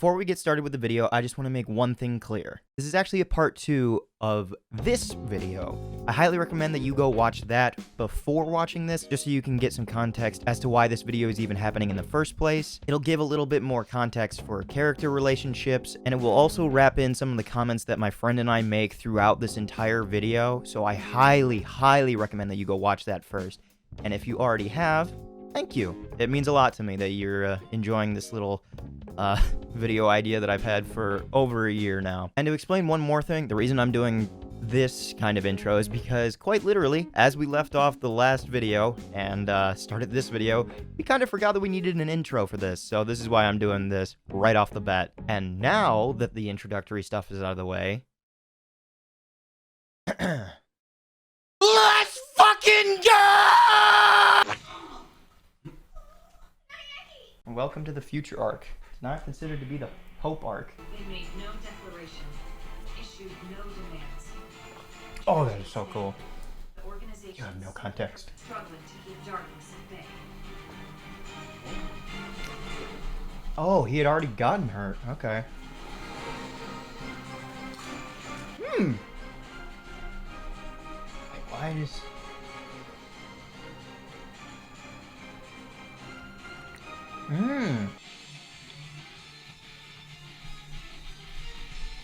Before we get started with the video, I just want to make one thing clear. This is actually a part 2 of this video. I highly recommend that you go watch that before watching this, just so you can get some context as to why this video is even happening in the first place. It'll give a little bit more context for character relationships, and it will also wrap in some of the comments that my friend and I make throughout this entire video, so I highly recommend that you go watch that first. And if you already have, thank you. It means a lot to me that you're enjoying this little video idea that I've had for over a year now. And to explain one more thing, the reason I'm doing this kind of intro is because, quite literally, as we left off the last video and started this video, we kind of forgot that we needed an intro for this, so this is why I'm doing this right off the bat. And now that the introductory stuff is out of the way, let's fucking go! Welcome to the future arc. It's not considered to be the Hope arc. They made no declaration, issued no demands. Oh, that is so cool. The organization You have no context. struggling to keep darkness at bay. Oh, he had already gotten hurt. Okay. Wait, why does...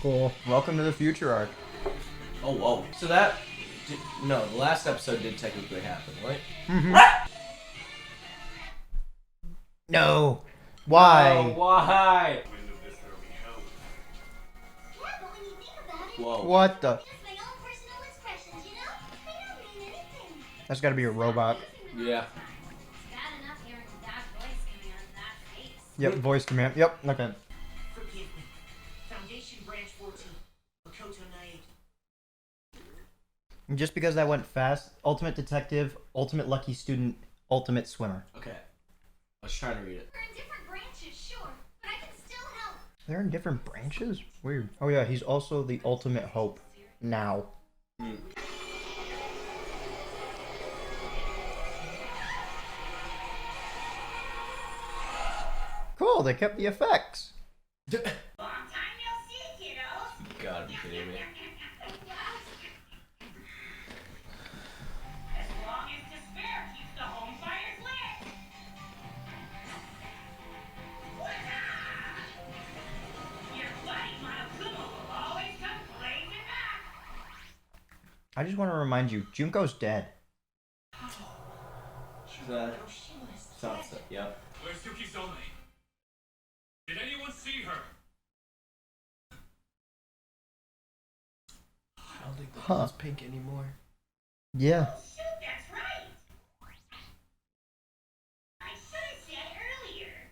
Cool. Welcome to the future arc. Oh, whoa. So that... No, the last episode did technically happen, right? No. Why? Oh, why? Whoa. What the? That's gotta be a robot. Yeah. Yep, voice command. Yep, okay. Forgive me. Foundation Branch 14. Makoto Nae. Just because that went fast, Ultimate Detective, Ultimate Lucky Student, Ultimate Swimmer. Okay. I was trying to read it. We're in different branches, sure, but I can still help. They're in different branches? Weird. Oh yeah, he's also the Ultimate Hope. Now. Cool, they kept the effects. Long time no see, kiddos. You gotta be kidding me. As long as despair keeps the home fires lit. Your buddy Monokuma will always come blazing back. I just want to remind you, Junko's dead. She's sunset, yep. Where's Yukizome? Did anyone see her? I don't think the Huh. blood's pink anymore. Yeah. Shoot, that's right. I should have said earlier.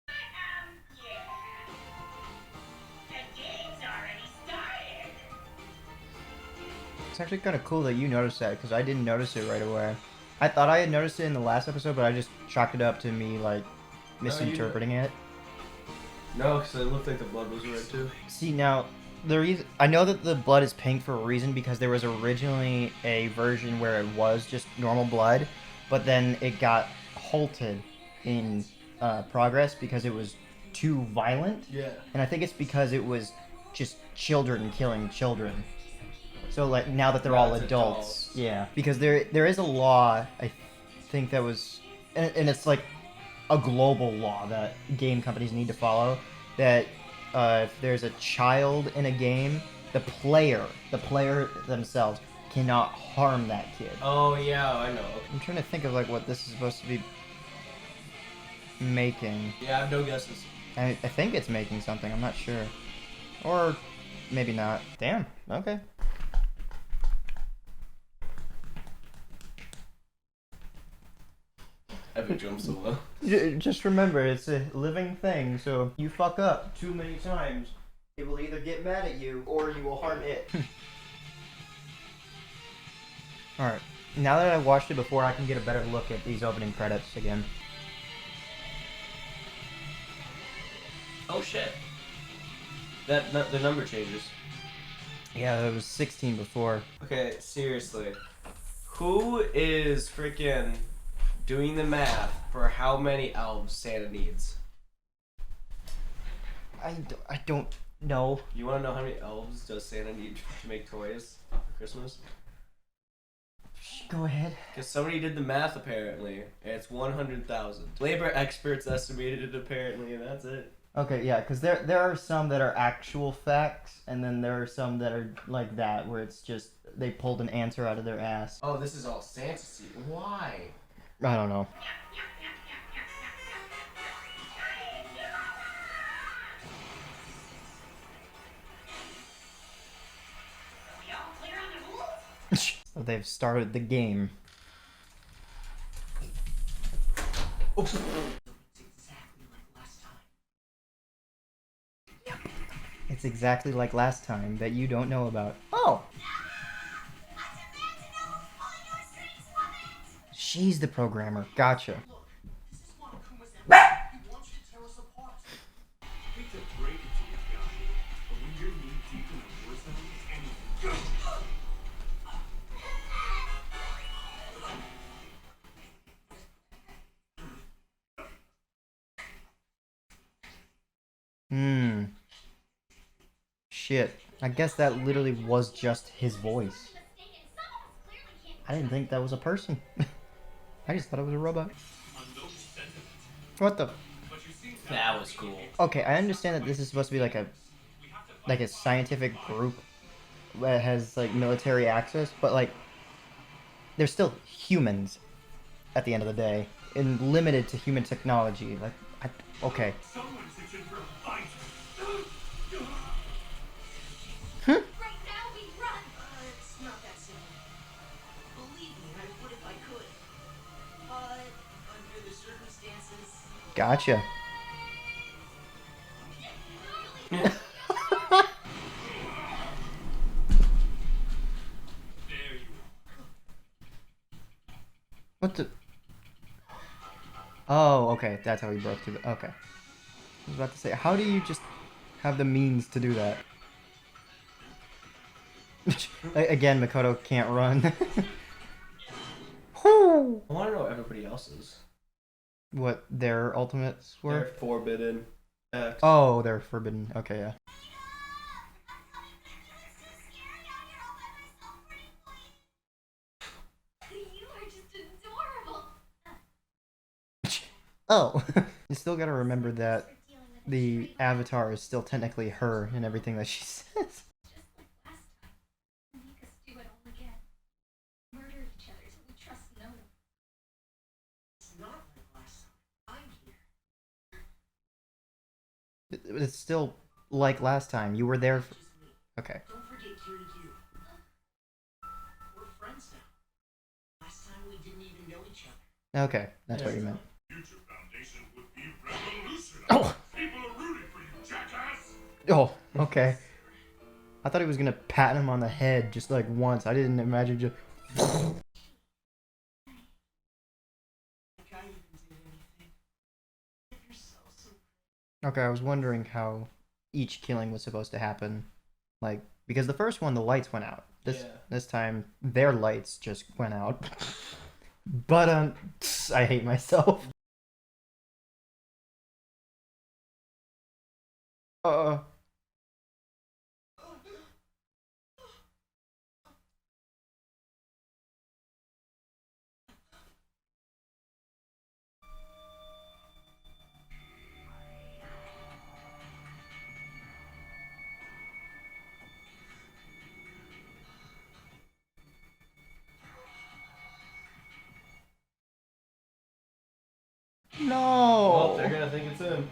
But, yeah. The game's already started. It's actually kind of cool that you noticed that, because I didn't notice it right away. I thought I had noticed it in the last episode, but I just chalked it up to me, like, misinterpreting it. No, because it looked like the blood was red too. See, now, the reason I know that the blood is pink for a reason, because there was originally a version where it was just normal blood, but then it got halted in progress because it was too violent. Yeah. And I think it's because it was just children killing children. So, like, now that they're all That's adults. Yeah. Because there is a law, I think that was... And it's, like, a global law that game companies need to follow, that if there's a child in a game, the player themselves cannot harm that kid. Oh, yeah, I know. I'm trying to think of, like, what this is supposed to be making. Yeah, I have no guesses. I think it's making something, I'm not sure. Or maybe not. Damn, okay. Epic jump so low. Just remember, it's a living thing, so you fuck up too many times, it will either get mad at you, or you will harm it. Alright, now that I've watched it before, I can get a better look at these opening credits again. Oh shit. The number changes. Yeah, there was 16 before. Okay, seriously. Who is freaking doing the math for how many elves Santa needs? I don't know. You want to know how many elves does Santa need to make toys for Christmas? Go ahead. Because somebody did the math apparently, and it's 100,000. Labor experts estimated it apparently, and that's it. Okay, yeah, because there are some that are actual facts, and then there are some that are like that, where it's just they pulled an answer out of their ass. Oh, this is all fantasy. Why? I don't know. We all clear on the rules? So they've started the game. It's exactly like last time. It's exactly like last time that you don't know about. Oh! She's the programmer. Gotcha. Look, this is one of Kuma's enemies. He wants you to tear us apart. Hate to break it to you guys, but when you're knee deep in a war zone, anything goes. Shit. I guess that literally was just his voice. I didn't think that was a person. I just thought it was a robot. Unknown sentiment. What the? But you seem to That was cool. Okay, I understand that this is supposed to be like a scientific group that has like military access, but like they're still humans at the end of the day and limited to human technology. Like, okay. someone's itching for a fight. Right now we run. It's not that simple. Believe me, I would if I could. But under the circumstances, Gotcha. There you What the? Oh, okay. That's how he broke through the. Okay. I was about to say, how do you just have the means to do that? Again, Makoto can't run. Whew. I want to know what everybody else's. What their ultimates were? They're forbidden. X. Oh, they're forbidden. Okay, yeah. You are just adorable. Oh. You still gotta remember that the avatar is still technically her in everything that she says. Just like last time. Make us do it all again. Murder each other till we trust no one. it's not like last time. I'm here. It's still like last time. You were there. Just me. Okay. Don't forget Kiryu. We're friends now. Last time we didn't even know each other. Okay, that's what you meant. Future Foundation would be revolutionary. Oh! People are rooting for you, jackass. Oh, okay. I thought he was gonna pat him on the head just like once. I didn't imagine just. Like I even did anything. You're so Okay, I was wondering how each killing was supposed to happen. Like, because the first one, the lights went out. This time, their lights just went out. But, I hate myself. Well, No! they're gonna think it's him.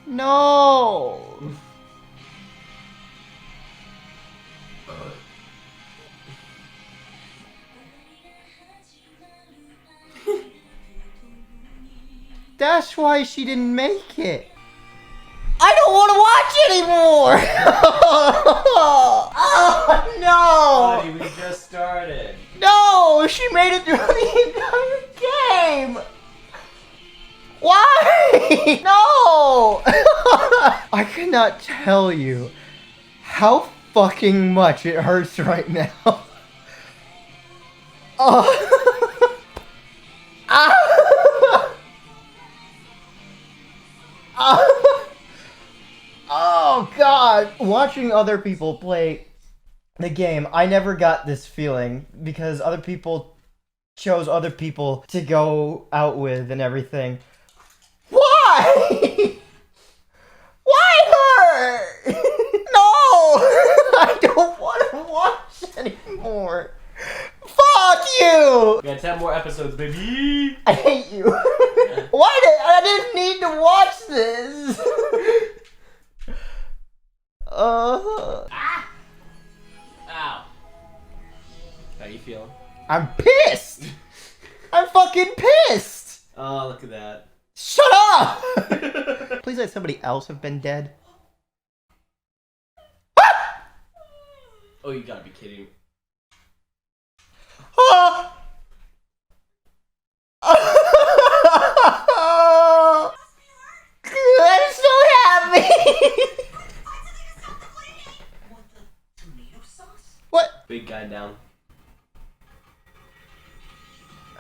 No! That's why she didn't make it. I don't want to watch anymore! Oh, no! Buddy, we just started. No! She made it through the entire game! Why? No! I cannot tell you how fucking much it hurts right now. Oh. Ah. Ah. Oh god! Watching other people play the game, I never got this feeling because other people chose other people to go out with and everything. Why? Why her? No! I don't want to watch anymore. Fuck you! We got 10 more episodes, baby. I hate you. Why did I didn't need to watch this? Ow. How you feeling? I'm pissed. I'm fucking pissed. Oh, look at that. Shut up. Please let somebody else have been dead. Oh, you gotta be kidding. Ah! I'm so happy. Want the tomato sauce? What? Big guy down.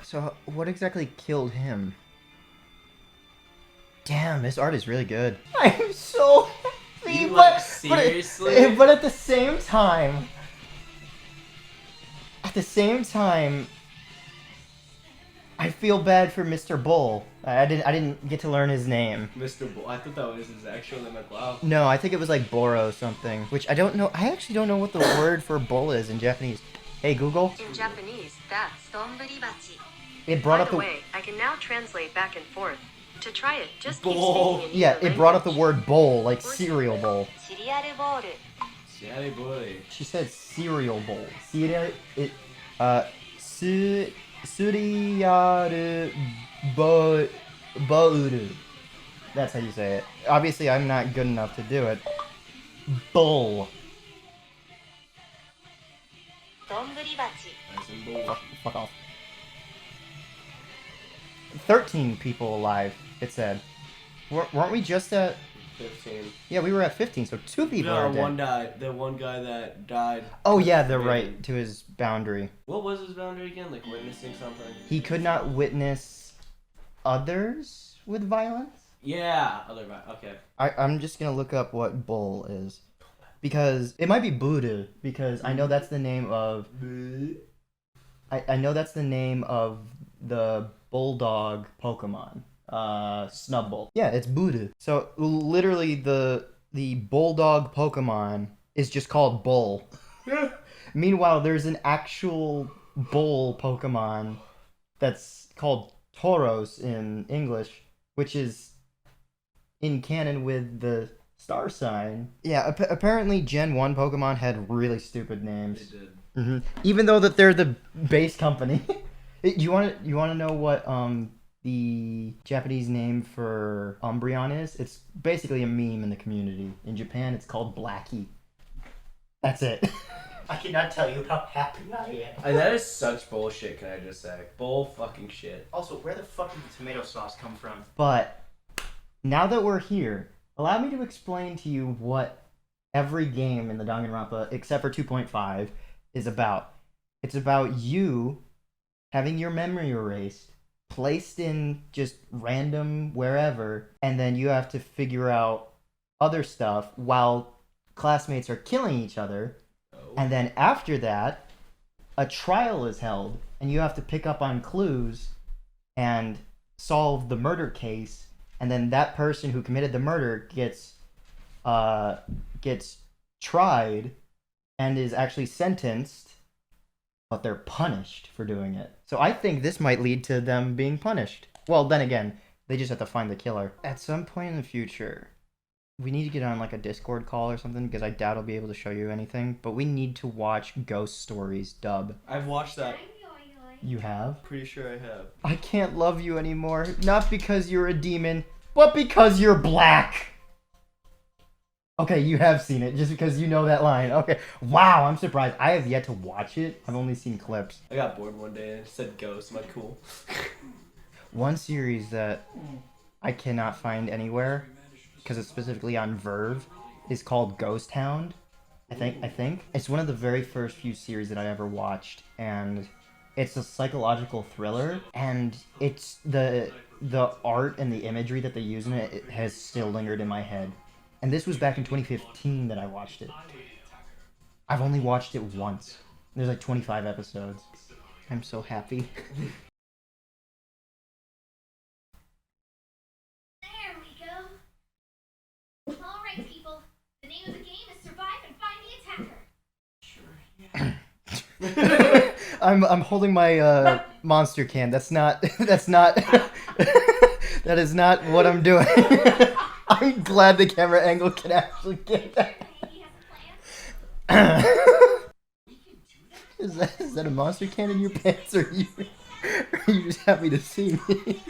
So, what exactly killed him? Damn, this art is really good. I'm so happy, You, but, like, seriously? but at the same time, I feel bad for Mr. Bull. I didn't get to learn his name. Mr. Bull. I thought that was his actual name. Like, wow. No, I think it was like Boro something, which I don't know. I actually don't know what the word for bull is in Japanese. Hey Google. In Japanese, that's donburibachi. It brought By up the the way, I can now translate back and forth. To try it, just Bowl. keep speaking in yeah. either It brought up the language. word bowl, like cereal bowl. Cereal bowl. Daddy boy. She said cereal bowl. Cereal. It. Suriyaru bouru. That's how you say it. Obviously, I'm not good enough to do it. Bull. Donburibachi. Nice and bull. Fuck off. 13 people alive, it said. Weren't we just at... 15. Yeah, we were at 15, so 2 people are No, dead. one died. The one guy that died. Oh yeah, they're right, to his boundary. What was his boundary again? Like witnessing something? He could not witness others with violence? Yeah. Other guy. Okay. I'm just gonna look up what bull is. Because it might be Buddha, because I know that's the name of... I know that's the name of the bulldog Pokemon. Snubbull. Yeah, it's Buddha. So literally the bulldog Pokemon is just called Bull. Meanwhile, there's an actual bull Pokemon that's called Tauros in English, which is in canon with the star sign. Yeah, apparently Gen 1 Pokemon had really stupid names. They did. Even though that they're the base company. You want to know what the Japanese name for Umbreon is? It's basically a meme in the community. In Japan, it's called Blackie. That's it. I cannot tell you how happy I am. And that is such bullshit, can I just say? Bull fucking shit. Also, where the fuck did the tomato sauce come from? But now that we're here, allow me to explain to you what every game in the Danganronpa, except for 2.5, is about. It's about you having your memory erased, placed in just random wherever, and then you have to figure out other stuff while classmates are killing each other. And then after that, a trial is held, and you have to pick up on clues and solve the murder case, and then that person who committed the murder gets tried and is actually sentenced, but they're punished for doing it. So I think this might lead to them being punished. Well, then again, they just have to find the killer. At some point in the future, we need to get on like a Discord call or something, because I doubt I'll be able to show you anything, but we need to watch Ghost Stories dub. I've watched that. You have? Pretty sure I have. I can't love you anymore, not because you're a demon, but because you're black. Okay, you have seen it, just because you know that line. Okay, wow, I'm surprised. I have yet to watch it. I've only seen clips. I got bored one day and it said ghost. I'm like, cool. One series that I cannot find anywhere, because it's specifically on Verve, is called Ghost Hound. I think. It's one of the very first few series that I ever watched, and it's a psychological thriller, and it's the art and the imagery that they use in it has still lingered in my head. And this was back in 2015 that I watched it. I've only watched it once. There's like 25 episodes. I'm so happy. There we go. All right, people. The name of the game is Survive and Find the Attacker. Sure, yeah. I'm holding my monster can. That's not that is not what I'm doing. I'm glad the camera angle can actually get that. He has a plan. Is that a monster can in your pants, or are you just happy to see me?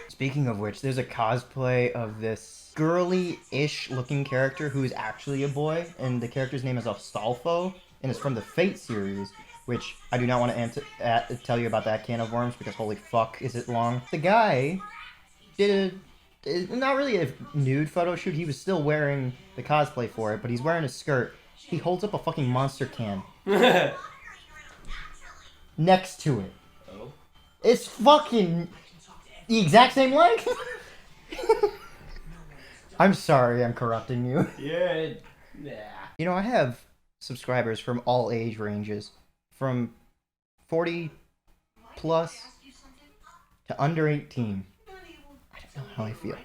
Speaking of which, there's a cosplay of this girly-ish looking character who is actually a boy, and the character's name is Astolfo, and it's from the Fate series, which I do not want to tell you about that can of worms, because holy fuck is it long. The guy did not really a nude photo shoot. He was still wearing the cosplay for it, but he's wearing a skirt. He holds up a fucking monster can next to it. Oh. It's fucking the exact same length. I'm sorry, I'm corrupting you. Yeah. Nah. You know, I have subscribers from all age ranges, from 40 plus to under 18. I don't know how I feel.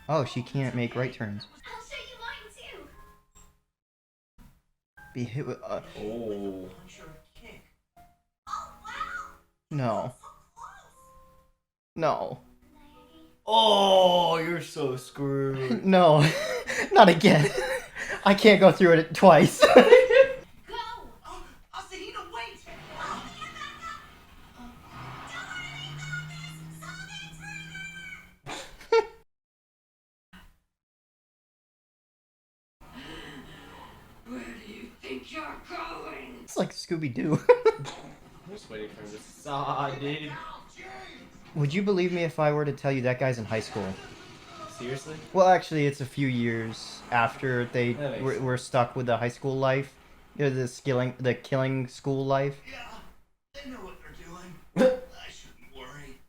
Oh, she can't make right turns. I'll show you mine too. Be hit with Oh. no. No. Oh, you're so screwed. No. Not again. I can't go through it twice. Go. Asahina, wait! Where do you think you're going? It's like Scooby-Doo. I'm just waiting for him to saw, dude. Would you believe me if I were to tell you that guy's in high school? Seriously? Well, actually, it's a few years after they That makes were stuck with the high school life. You know, the killing school life. Yeah, they know what they're doing. I shouldn't worry.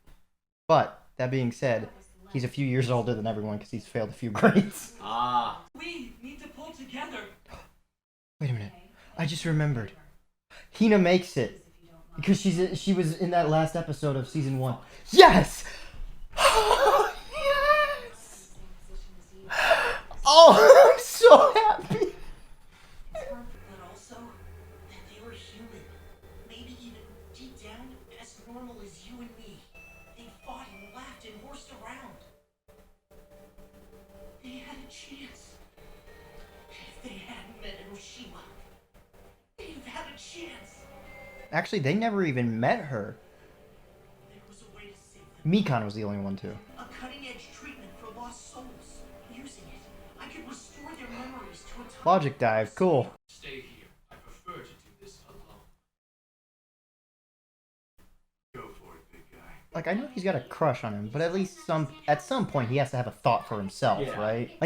But, that being said, he's a few years older than everyone because he's failed a few grades. Ah. We need to pull together. Wait a minute. I just remembered. Hina makes it. Because she was in that last episode of season 1. Yes! Yes! Oh, I'm so happy. But also, that they were human. Maybe even deep down, as normal as you and me. They fought and laughed and horsed around. They had a chance. If they hadn't met Hiroshima, they'd have had a chance. Actually, they never even met her. There was a way to save them. Mikan was the only one, too. A cutting-edge treatment for lost souls. Using it, I could restore their memories to a time. Logic dive, cool. Stay here. I prefer to do this alone. Go for it, big guy. Like, I know he's got a crush on him, but at least at some point he has to have a thought for himself, Yeah. right?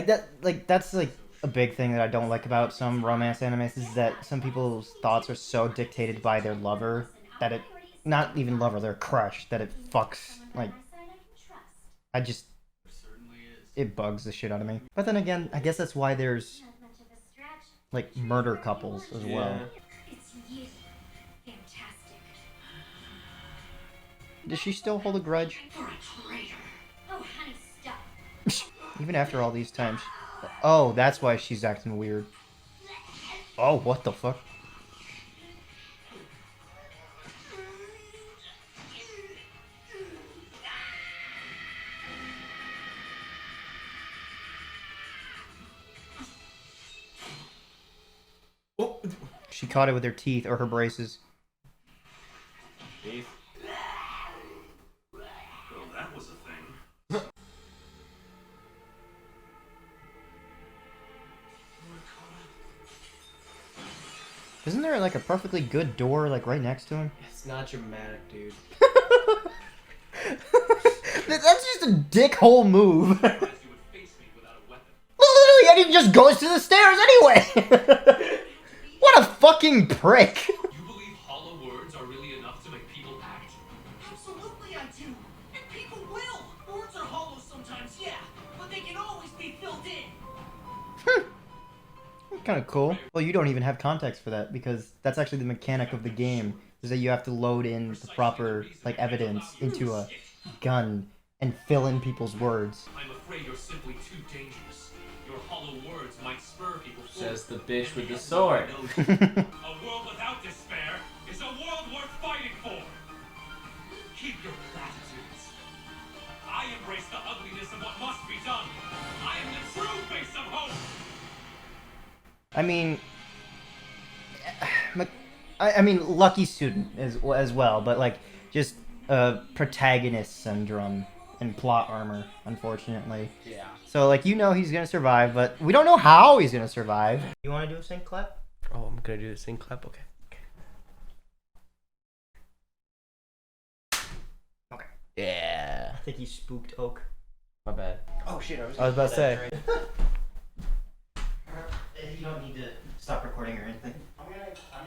That's a big thing that I don't like about some romance animes is that some people's thoughts are so dictated by their lover that it, not even lover, their crush, that it fucks, like, I just, There certainly is. it bugs the shit out of me. But then again, I guess that's why there's, like, murder couples as well. Yeah. It's you. Fantastic. Does she still hold a grudge? For a traitor. Oh, honey, stop. Even after all these times. Oh, that's why she's acting weird. Oh, what the fuck? Oh. She caught it with her teeth or her braces. Jeez. Well, that was a thing. Isn't there like a perfectly good door like right next to him? It's not dramatic, dude. That's just a dickhole move. Realized you would face me without a weapon. Literally, and he just goes to the stairs anyway. What a fucking prick. You believe hollow words are really enough to make people act? Absolutely, I do. in. Kind of cool. Well, you don't even have context for that because that's actually the mechanic of the game. Is that you have to load in the proper like evidence into a gun and fill in people's words. I'm afraid you're simply too dangerous. Your hollow words might spur people Says the bitch with the sword. A world without despair is a world worth fighting for. Keep your platitudes. I embrace the ugliness of what must be done. I am the true face of hope. I mean, I mean, lucky student as well, but like just protagonist syndrome and plot armor, unfortunately. Yeah. So like he's gonna survive, but we don't know how he's gonna survive. You want to do a sync clap? Oh, I'm gonna do the same clap. Okay. Okay. Yeah. I think he spooked Oak. My bad. Oh shit! I was about to say. You don't need to stop recording or anything. I'm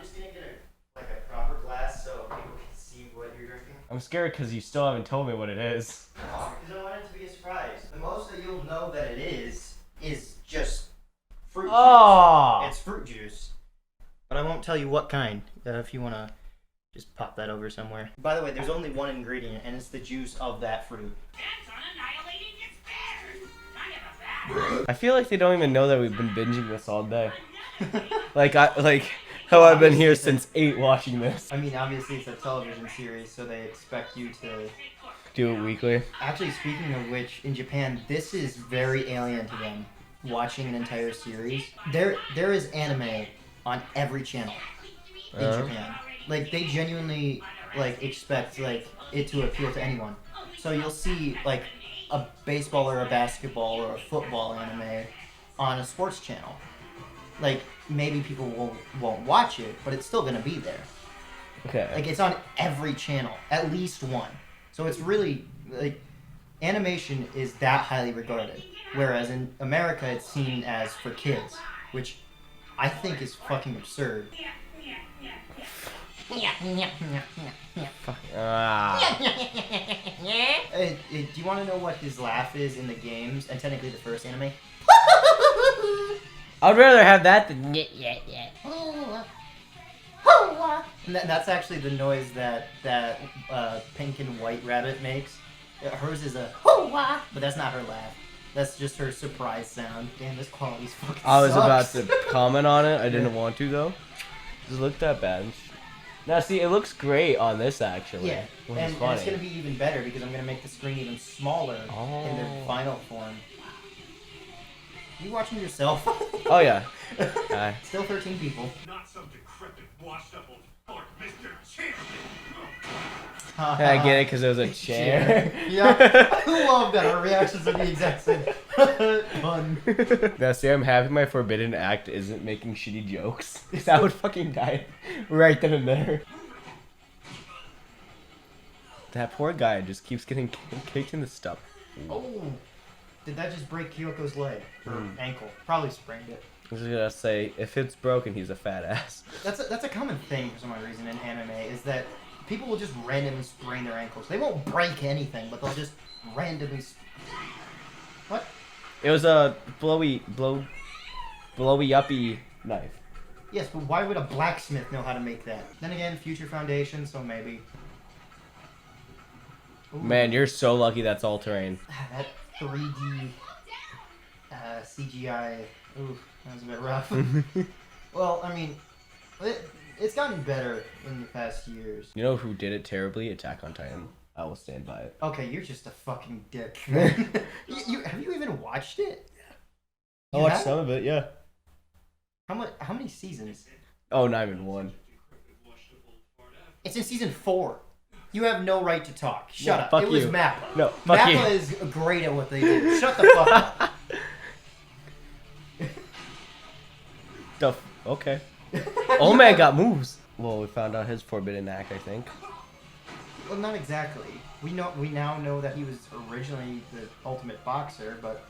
just gonna get a proper glass so people can see what you're drinking. I'm scared because you still haven't told me what it is. Because I want it to be a surprise. The most that you'll know that it is just fruit Oh. juice. It's fruit juice. But I won't tell you what kind. If you wanna just pop that over somewhere. By the way, there's only one ingredient, and it's the juice of that fruit. That's on annihilating despair. Kind of a bad. I feel like they don't even know that we've been binging this all day. like how I've been here since 8 watching this. I mean, obviously it's a television series, so they expect you to... Do it weekly. Actually, speaking of which, in Japan, this is very alien to them. Watching an entire series. There is anime on every channel in Japan. Like, they genuinely, like, expect, like, it to appeal to anyone. So you'll see, like, a baseball or a basketball or a football anime on a sports channel. Like, maybe people won't watch it, but it's still gonna be there. Okay. Like, it's on every channel, at least one. So it's really, like, animation is that highly regarded. Whereas in America, it's seen as for kids, which I think is fucking absurd. Ah. Do you want to know what his laugh is in the games, and technically the first anime? I'd rather have that than And that's actually the noise that pink and white rabbit makes. Hers is a but that's not her laugh. That's just her surprise sound. Damn, this quality's fucking I was about sucks. to comment on it. I didn't want to though. Does it look that bad? Now see, it looks great on this actually. Yeah, Which and is funny. it's gonna be even better because I'm gonna make the screen even smaller in their final form. You watching yourself? Oh yeah. Still 13 people. Not some decrepit, washed-up old fart, Mr. Champion. I get it because it was a chair. Yeah, I love that. Our reactions are the exact same. Fun. Now see, I'm happy my forbidden act isn't making shitty jokes. Because I would fucking die right then and there. That poor guy just keeps getting kicked in the stomach. Oh, did that just break Kyoko's leg or ankle? Probably sprained it. I was gonna say, if it's broken, he's a fat ass. That's a common thing for some odd reason in anime is that people will just randomly sprain their ankles. They won't break anything, but they'll just randomly. What? It was a blowy uppy knife. Yes, but why would a blacksmith know how to make that? Then again, Future Foundation, so maybe. Ooh. Man, you're so lucky that's all terrain. That 3D CGI. Ooh, that was a bit rough. Well, I mean, it's gotten better in the past years. You know who did it terribly? Attack on Titan. I will stand by it. Okay, you're just a fucking dick. you have you even watched it? I You watched have? some of it, yeah. How many seasons? Oh, not even one. It's in season 4. You have no right to talk. Shut Yeah, up. fuck It was you. Mappa. No, fuck Mappa you. is great at what they do. Shut the fuck up. Okay. Old man got moves. Well, we found out his forbidden act, I think. Well, not exactly. We now know that he was originally the ultimate boxer, but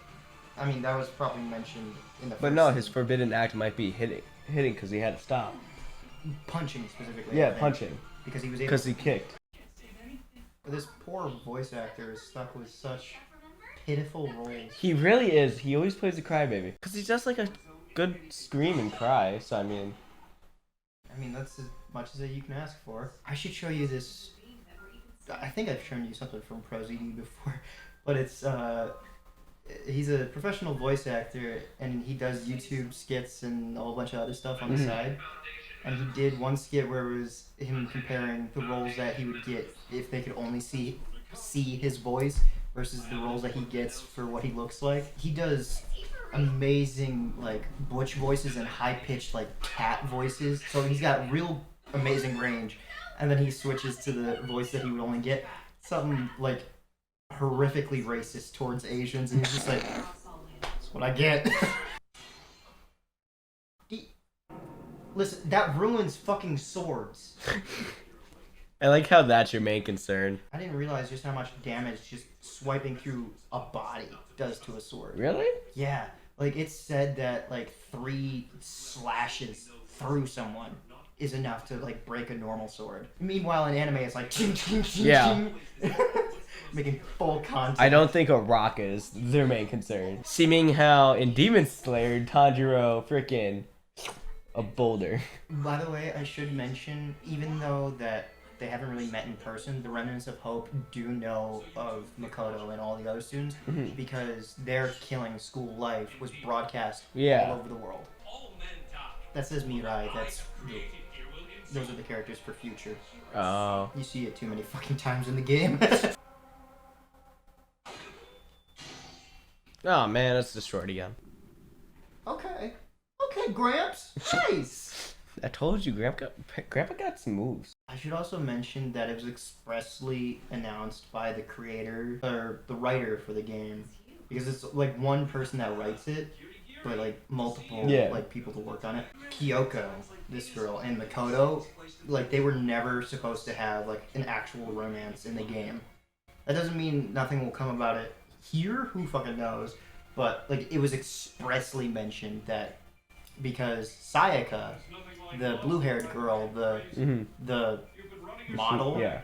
I mean that was probably mentioned in the. But first no, his season. forbidden act might be hitting because he had to stop. Punching specifically. I Yeah, think, punching. Because he was able. Because he kicked. But this poor voice actor is stuck with such pitiful roles. He really is. He always plays a crybaby. Because he's just like a good scream and cry. So, I mean, that's as much as you can ask for. I should show you this. I think I've shown you something from ProZD before, but it's he's a professional voice actor and he does YouTube skits and a whole bunch of other stuff on the side. And he did one skit where it was him comparing the roles that he would get if they could only see his voice versus the roles that he gets for what he looks like. He does amazing like butch voices and high-pitched like cat voices. So he's got real amazing range. And then he switches to the voice that he would only get something like horrifically racist towards Asians, and he's just like, that's what I get. Listen, that ruins fucking swords. I like how that's your main concern. I didn't realize just how much damage just swiping through a body does to a sword. Really? Yeah, like it's said that like 3 slashes through someone is enough to like break a normal sword. Meanwhile, in anime, it's like ching, ching, ching, Yeah. ching. Making full contact. I don't think a rock is their main concern. Seeming how in Demon Slayer, Tanjiro frickin' a boulder. By the way, I should mention, even though that they haven't really met in person, the Remnants of Hope do know of Makoto and all the other students because their killing school life was broadcast all over the world. That says Mirai. Those are the characters for Future. Oh. You see it too many fucking times in the game. Oh man, it's destroyed again. Okay, Gramps. Nice. I told you, Grandpa got some moves. I should also mention that it was expressly announced by the creator or the writer for the game, because it's like one person that writes it, but like multiple like people to work on it. Kyoko, this girl, and Makoto, like they were never supposed to have like an actual romance in the game. That doesn't mean nothing will come about it here. Who fucking knows? But like it was expressly mentioned that because Sayaka, the blue-haired girl, the model. Yeah.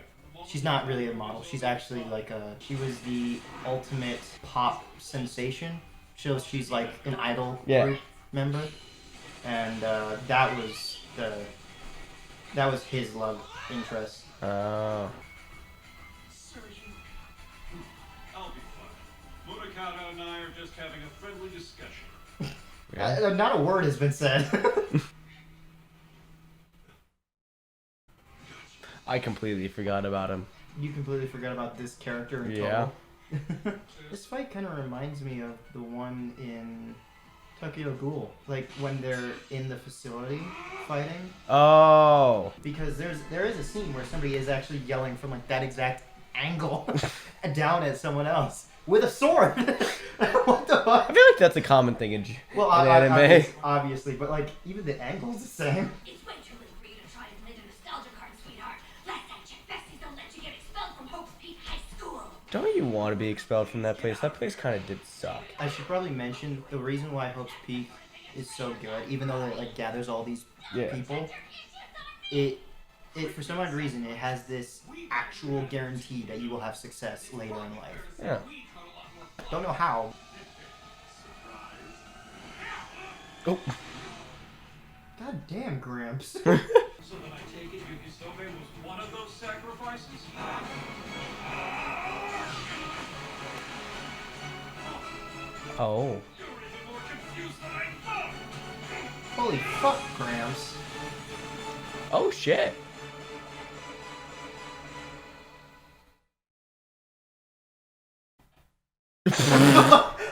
She's not really a model. She's actually like she was the ultimate pop sensation. She's like an idol group member, and that was his love interest. Oh. I'll be fine. Munakata and I are just having a friendly discussion. Not a word has been said. I completely forgot about him. You completely forgot about this character in Yeah. total. This fight kind of reminds me of the one in Tokyo Ghoul, like when they're in the facility fighting. Oh. Because there is a scene where somebody is actually yelling from like that exact angle down at someone else with a sword. What the fuck? I feel like that's a common thing in anime. Obviously, but like even the angle's the same. It's way too late for you to try and play the nostalgia card, sweetheart. Last I checked, besties don't let you get expelled from Hope's Peak High School. Don't you want to be expelled from that place? That place kind of did suck. I should probably mention the reason why Hope's Peak is so good, even though it like gathers all these people. It for some odd reason it has this actual guarantee that you will have success later in life. Yeah. Don't know how. Oh. God damn, Gramps. So then I take it Yukisobe was one of those sacrifices? Oh. You're even more confused than I thought! Holy fuck, Gramps. Oh shit.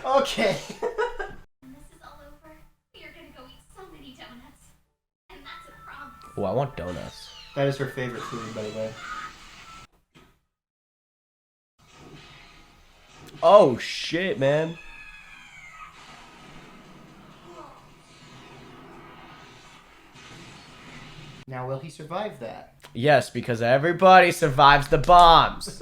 Okay. When this is all over, we are gonna go eat so many donuts. And that's a promise. Oh, I want donuts. That is her favorite food, by the way. Oh shit, man. Now, will he survive that? Yes, because everybody survives the bombs.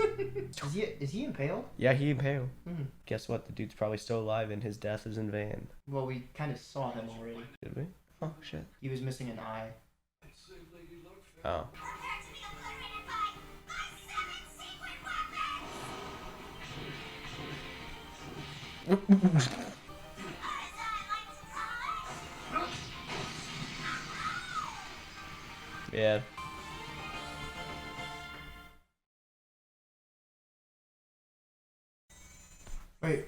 Is he impaled? Yeah, he impaled. Hmm. Guess what? The dude's probably still alive and his death is in vain. Well, we kind of saw him already. Did we? Oh shit. He was missing an eye. Oh. Prepare to be obliterated by my 7 secret weapons! Yeah. Wait.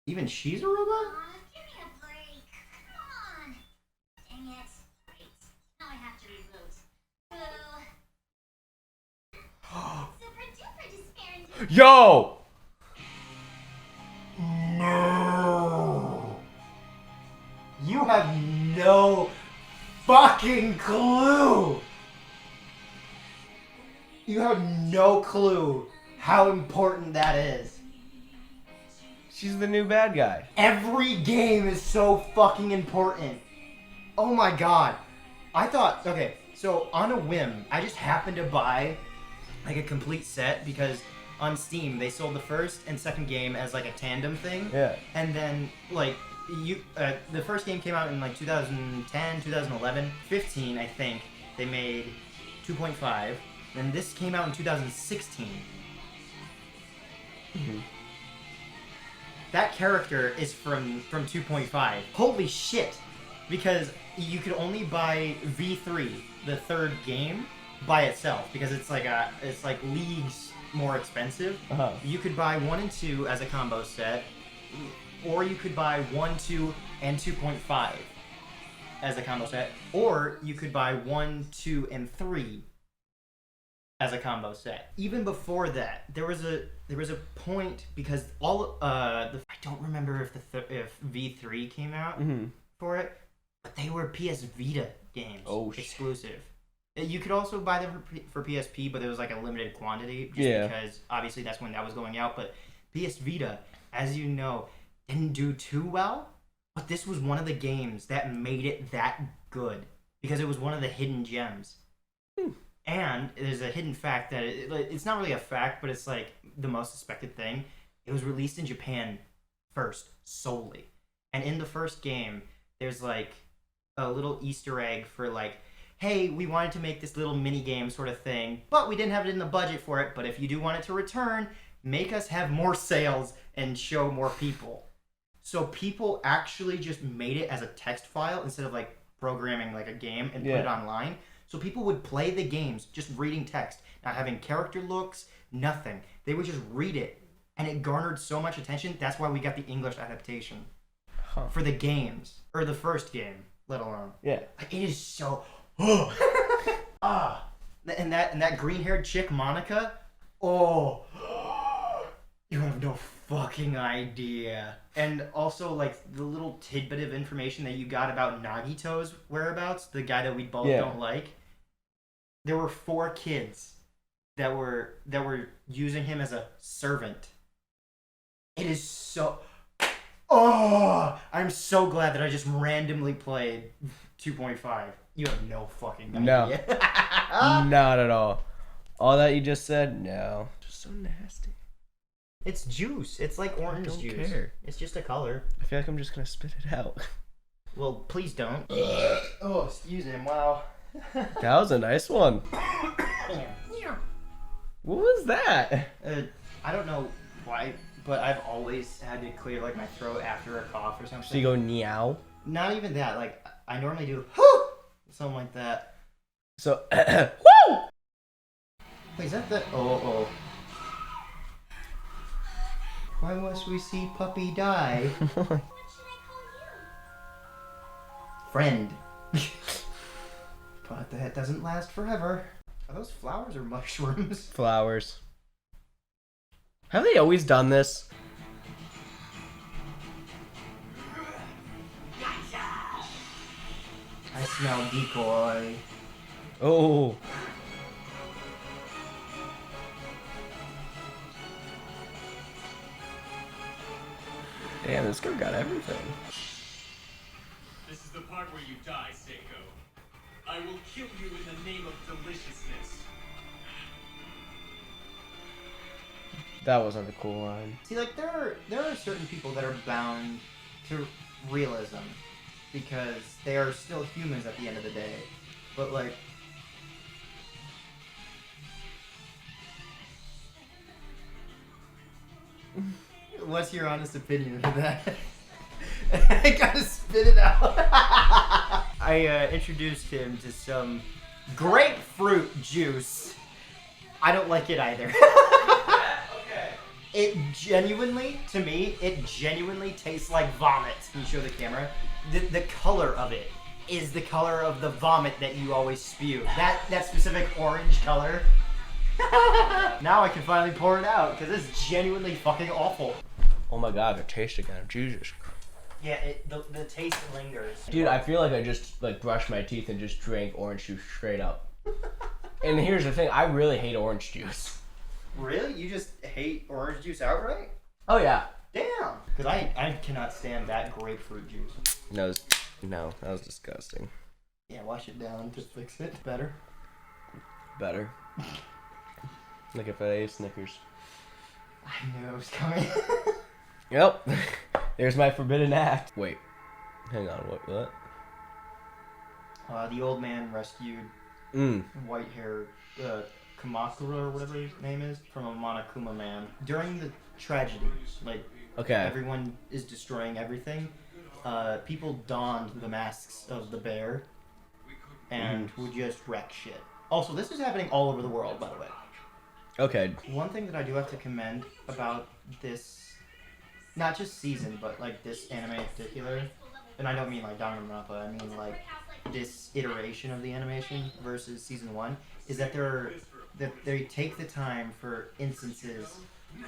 Even she's a robot? Give me a break. Come on. Dang it. Great. Now I have to reboot. Boo. Super duper despair. Yo! No. You have no fucking clue. You have no clue how important that is. She's the new bad guy. Every game is so fucking important. Oh my god. I thought, okay, so on a whim, I just happened to buy like a complete set because on Steam they sold the first and second game as like a tandem thing. Yeah. And then like the first game came out in like 2010, 2011, 15 I think. They made 2.5. Then this came out in 2016. Mm-hmm. That character is from 2.5. Holy shit! Because you could only buy V3, the third game, by itself because it's like leagues more expensive. Uh-huh. You could buy 1 and 2 as a combo set, or you could buy 1, 2, and 2.5 as a combo set, or you could buy 1, 2, and 3 as a combo set. Even before that, there was a point because all I don't remember if V3 came out for it, but they were PS Vita games, exclusive. You could also buy them for PSP, but it was like a limited quantity, just because obviously that's when that was going out. But PS Vita, as you know, didn't do too well. But this was one of the games that made it that good because it was one of the hidden gems. And there's a hidden fact that it's not really a fact, but it's like the most suspected thing. It was released in Japan first, solely. And in the first game, there's like a little Easter egg for like, hey, we wanted to make this little mini game sort of thing, but we didn't have it in the budget for it. But if you do want it to return, make us have more sales and show more people. So people actually just made it as a text file instead of like programming like a game and put it online. So people would play the games just reading text, not having character looks, nothing. They would just read it, and it garnered so much attention. That's why we got the English adaptation for the games, or the first game, let alone. Yeah. Like, it is so. And that green-haired chick, Monica. Oh, you have no fucking idea. And also, like, the little tidbit of information that you got about Nagito's whereabouts, the guy that we both don't like. There were 4 kids that were using him as a servant. It is so. Oh, I'm so glad that I just randomly played 2.5. You have no fucking idea. No, not at all. All that you just said, no. Just so nasty. It's juice. It's like orange don't juice. care. It's just a color. I feel like I'm just gonna spit it out. Well, please don't. Oh, excuse him. Wow. That was a nice one. What was that? I don't know why, but I've always had to clear like my throat after a cough or something. So you go meow? Not even that. Like I normally do whoo, something like that. So woo! Wait, is that the oh? Why must we see puppy die? What should I call you? Friend. But that doesn't last forever. Are those flowers or mushrooms? Flowers. Have they always done this? I smell decoy. Oh. Damn, this girl got everything. This is the part where you die, Seiko. I will kill you in the name of deliciousness. That wasn't a cool line. See, like there are certain people that are bound to realism because they are still humans at the end of the day. But like What's your honest opinion of that? I gotta spit it out. I introduced him to some grapefruit juice. I don't like it either. Okay. It genuinely, to me, it genuinely tastes like vomit. Can you show the camera? The color of it is the color of the vomit that you always spew. That specific orange color. Now I can finally pour it out because it's genuinely fucking awful. Oh my god, the taste again. Jesus. Yeah, the taste lingers. Dude, I feel like I just like brushed my teeth and just drank orange juice straight up. And here's the thing, I really hate orange juice. Really? You just hate orange juice outright? Oh yeah. Damn. Because I cannot stand that grapefruit juice. No, that was disgusting. Yeah, wash it down to fix it. Better. Better. Like if I ate Snickers. I knew it was coming. Yep. There's my forbidden act. Wait. Hang on, what? The old man rescued white-haired Kamakura, or whatever his name is, from a Monokuma man. During the tragedy, like, Okay. everyone is destroying everything, people donned the masks of the bear and would just wreck shit. Also, this is happening all over the world, by the way. Okay. One thing that I do have to commend about this, not just season, but like this anime in particular, and I don't mean like Danganronpa, I mean like this iteration of the animation versus season 1, is that they take the time for instances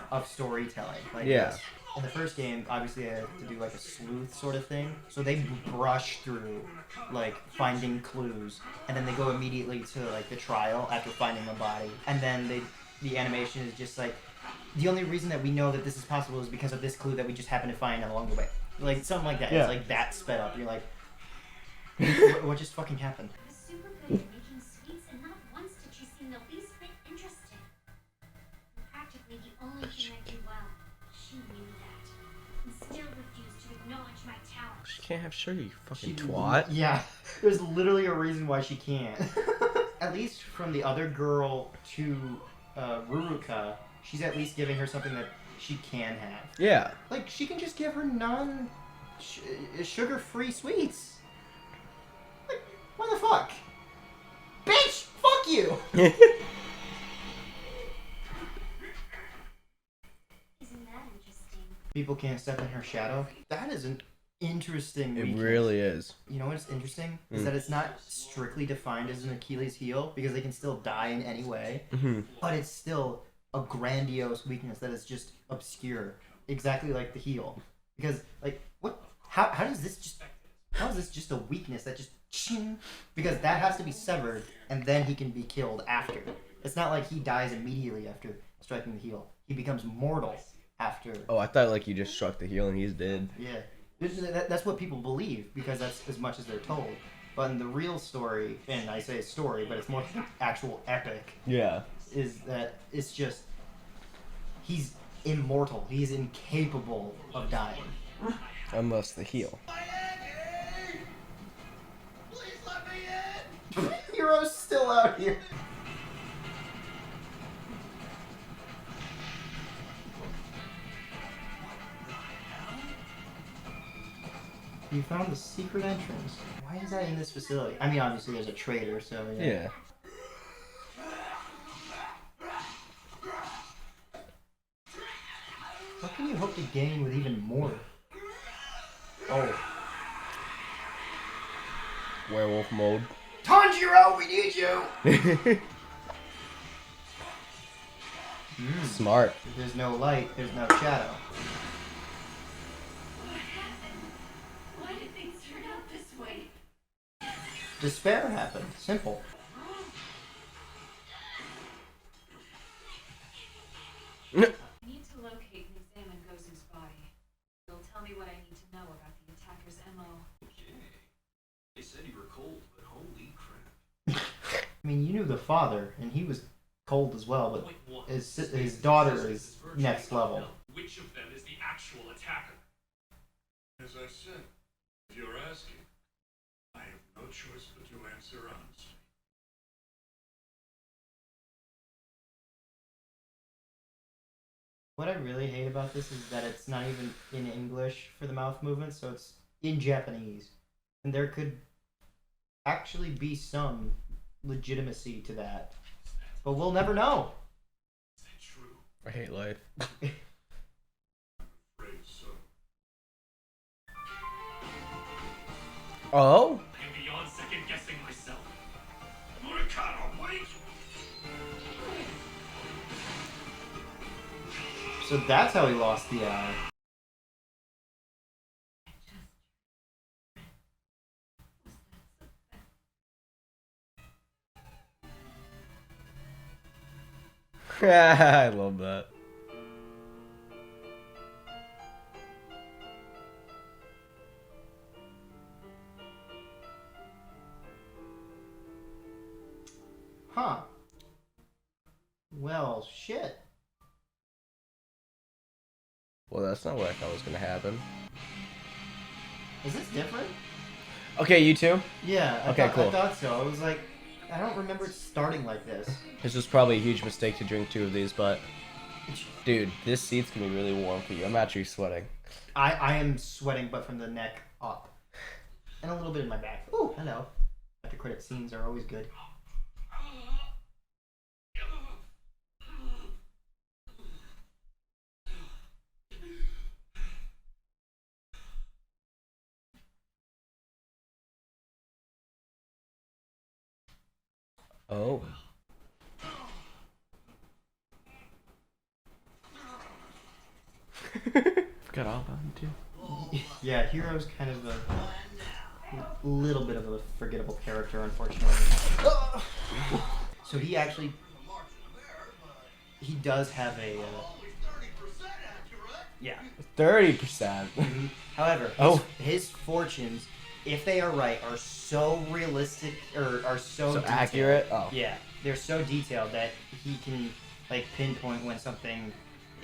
of storytelling. Like Yeah. in the first game, obviously I had to do like a sleuth sort of thing, so they brush through like finding clues, and then they go immediately to like the trial after finding the body, and then the animation is just like, the only reason that we know that this is possible is because of this clue that we just happened to find along the way. Like, something like that. Yeah. It's like that sped up. You're like, what just fucking happened? I was super good at making sweets, and not once did she seem the least bit interested. And practically the only thing I do well. She knew that, and still refused to acknowledge my talent. She can't have sugar, you fucking She- twat. Yeah. There's literally a reason why she can't. At least from the other girl to Ruruka, she's at least giving her something that she can have. Yeah. Like, she can just give her sugar-free sweets. Like, what the fuck? Bitch, fuck you! Isn't that interesting? People can't step in her shadow. That is an interesting It weakness. really is. You know what's interesting? Is that it's not strictly defined as an Achilles heel, because they can still die in any way, but it's still a grandiose weakness that is just obscure. Exactly like the heel. Because, like, what? How is this just a weakness that just ching? Because that has to be severed, and then he can be killed after. It's not like he dies immediately after striking the heel. He becomes mortal after. Oh, I thought like you just struck the heel and he's dead. Yeah. That's what people believe, because that's as much as they're told. But in the real story, and I say story, but it's more like an actual epic, Yeah. is that it's just, he's immortal. He's incapable of dying. Unless the heel. Hero's still out here. You found the secret entrance. Why is that in this facility? I mean, obviously there's a traitor, so yeah. Yeah. What can you hope to gain with even more? Oh. Werewolf mode. Tanjiro, we need you! Smart. If there's no light, there's no shadow. Why did things turn out this way? Despair happened. Simple. I need to locate and examine Gozu's body. It'll tell me what I need to know about the attacker's MO. Okay. They said you were cold, but holy crap. I mean, you knew the father, and he was cold as well, but Point one. his daughter is next level. Which of them is the actual attacker? As I said, if you're asking, I have no choice but to answer honestly. What I really hate about this is that it's not even in English for the mouth movement, so it's in Japanese. And there could actually be some legitimacy to that. But we'll never know. Is that true? I hate life. Afraid so. Oh? I'm beyond second guessing myself. Murikata, wait! So that's how he lost the eye. I love that. Huh. Well, shit. Well, that's not what I thought was gonna happen. Is this different? Okay, you too? Yeah. Okay, cool. I thought so. I was like, I don't remember it starting like this. This was probably a huge mistake to drink 2 of these, but dude, this seat's gonna be really warm for you. I'm actually sweating. I am sweating, but from the neck up. And a little bit in my back. Ooh, hello. After credit scenes are always good. Oh. Forgot all about him too. Yeah, Hero's kind of a little bit of a forgettable character, unfortunately. So he actually, he does have a, yeah. 30%. However, Oh. his fortunes, if they are right, are so realistic, or are so detailed. Accurate? Oh. Yeah, they're so detailed that he can like pinpoint when something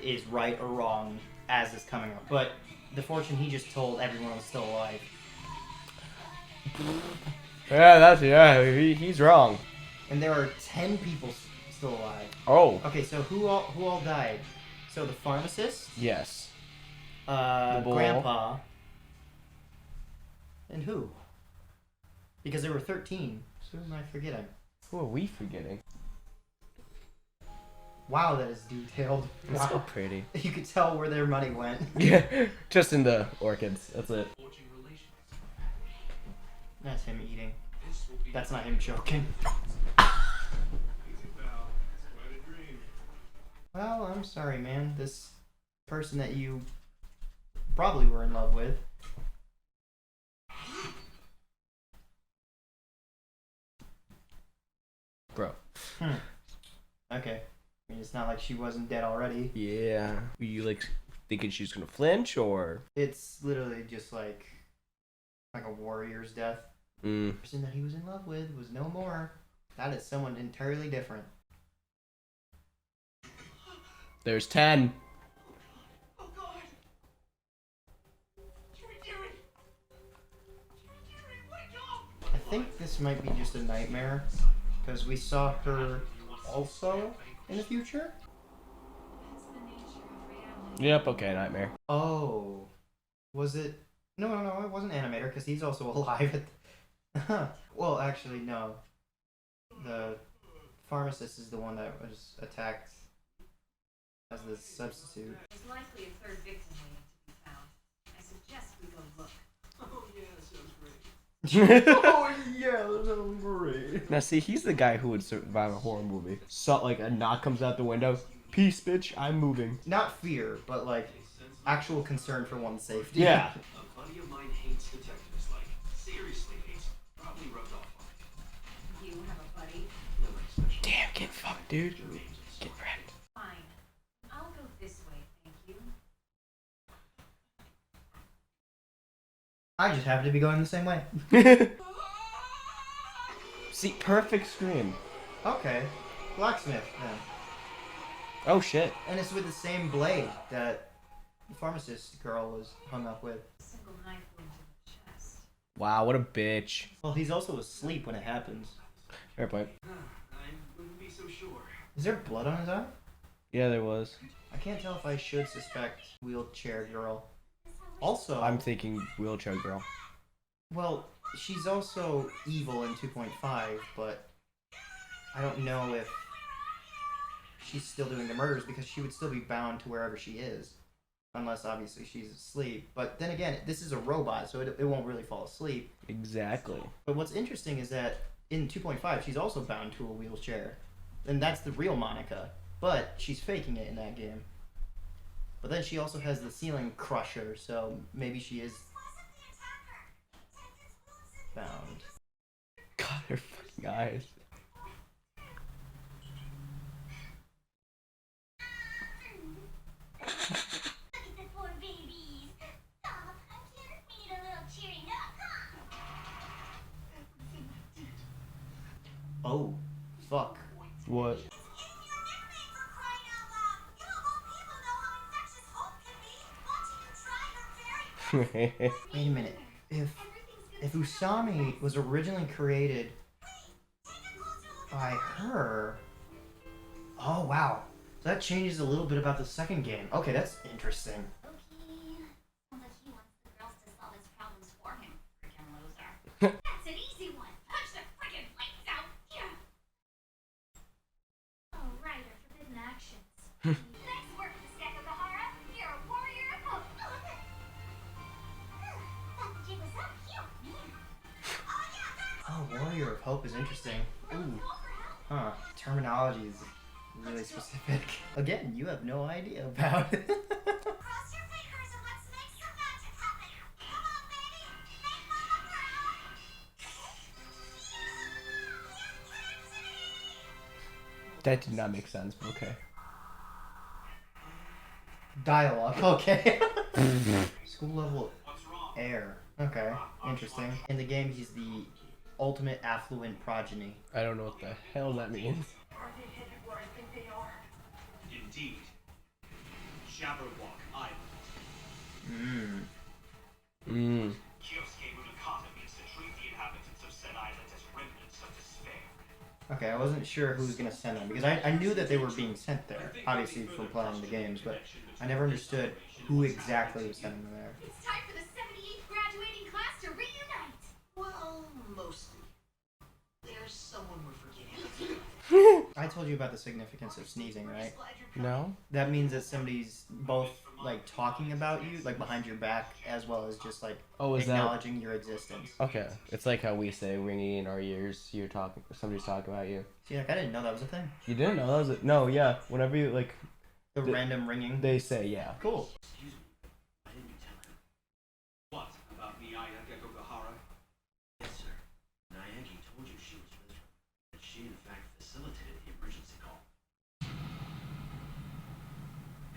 is right or wrong as it's coming up. But the fortune he just told, everyone was still alive. Yeah, he's wrong. And there are 10 people still alive. Oh. Okay, so who all died? So the pharmacist, Yes. The bull. Grandpa, and who? Because there were 13. So who am I forgetting? Who are we forgetting? Wow, that is detailed. It's Wow. so pretty. You could tell where their money went. Yeah, just in the orchids. That's it. Forging relations. That's him eating. This will be That's not him choking. Easy, pal. It's quite a dream. Well, I'm sorry, man. This person that you probably were in love with. Bro. Okay. I mean, it's not like she wasn't dead already. Yeah. Were you like thinking she's gonna flinch or? It's literally just like a warrior's death. The person that he was in love with was no more. That is someone entirely different. There's 10. Oh God! Kirigiri! Kirigiri, wake up! I think this might be just a nightmare, because we saw her also in the future. That's the nature of reality. Yep. Okay. Nightmare. Oh, was it? No, it wasn't Animator, because he's also alive. Well, actually, no. The pharmacist is the one that was attacked as the substitute. There's likely a third victim waiting to be found. I suggest we go look. Oh yeah, that sounds great. Oh yeah, that sounds great. Now see, he's the guy who would survive a horror movie. So like a knock comes out the window. Peace, bitch. I'm moving. Not fear, but like actual concern for one's safety. Yeah. A buddy of mine hates detectives, like seriously hates. Probably rubbed off on it. You have a buddy? Nobody special. Damn, get fucked, dude. Get wrecked. Fine. I'll go this way, thank you. I just happen to be going the same way. See, perfect scream. Okay, blacksmith then. Oh shit. And it's with the same blade that the pharmacist girl was hung up with. A single knife wound to the chest. Wow, what a bitch. Well, he's also asleep when it happens. Fair point. I wouldn't be so sure. Is there blood on his eye? Yeah, there was. I can't tell if I should suspect wheelchair girl. Also, I'm thinking wheelchair girl. well, she's also evil in 2.5, but I don't know if she's still doing the murders because she would still be bound to wherever she is. Unless, obviously, she's asleep. But then again, this is a robot, so it won't really fall asleep. Exactly. But what's interesting is that in 2.5, she's also bound to a wheelchair. And that's the real Monica. But she's faking it in that game. But then she also has the ceiling crusher, so maybe she is bound. God, her fucking eyes. Look at the poor babies. Stop, I'm cute. We need a little cheering up, huh? Oh, fuck. What? Wait a minute. If Usami was originally created by her... Oh, wow. So that changes a little bit about the second game. Okay, that's interesting. Okay. Sounds like he wants the girls to solve his problems for him. Freaking loser. That's an easy one. Punch the freaking lights out. Yeah. Oh, right, our forbidden actions. Nice work, Miss Nekogahara. You're a warrior of hope. Thought the jig was up. Cute, man. Oh, yeah, Oh, Warrior of Hope is interesting. Ooh. Huh. Terminology is really specific. Again, you have no idea about it. Cross your fingers and let's make some magic happen. Come on, baby. Make mama proud. That did not make sense, but okay. Dialogue, okay. School level air. Okay, interesting. In the game, he's the ultimate affluent progeny. I don't know what the hell that means. Are they headed where I think they are? Indeed. Jabberwock Island. Kyosuke Munakata means to treat the inhabitants of said island as remnants of despair. Okay, I wasn't sure who was gonna send them because I knew that they were being sent there, obviously from playing the games, but I never understood who exactly was sending them there. It's time for the 78th graduating class to reunite. Well, mostly. There's someone we're forgetting. I told you about the significance of sneezing, right? No? That means that somebody's both like talking about you, like behind your back, as well as just like Oh, is that... acknowledging your existence. Okay. It's like how we say ringing in our ears, you're talking, somebody's talking about you. See, like I didn't know that was a thing. You didn't know that was it? No, yeah. Whenever you, like, The random ringing. they say, yeah. Cool. Excuse me. Why didn't you tell him? What? About Nayagi Gogahara? Yes, sir. Nayagi told you she was with her. That she, in fact, facilitated the emergency call.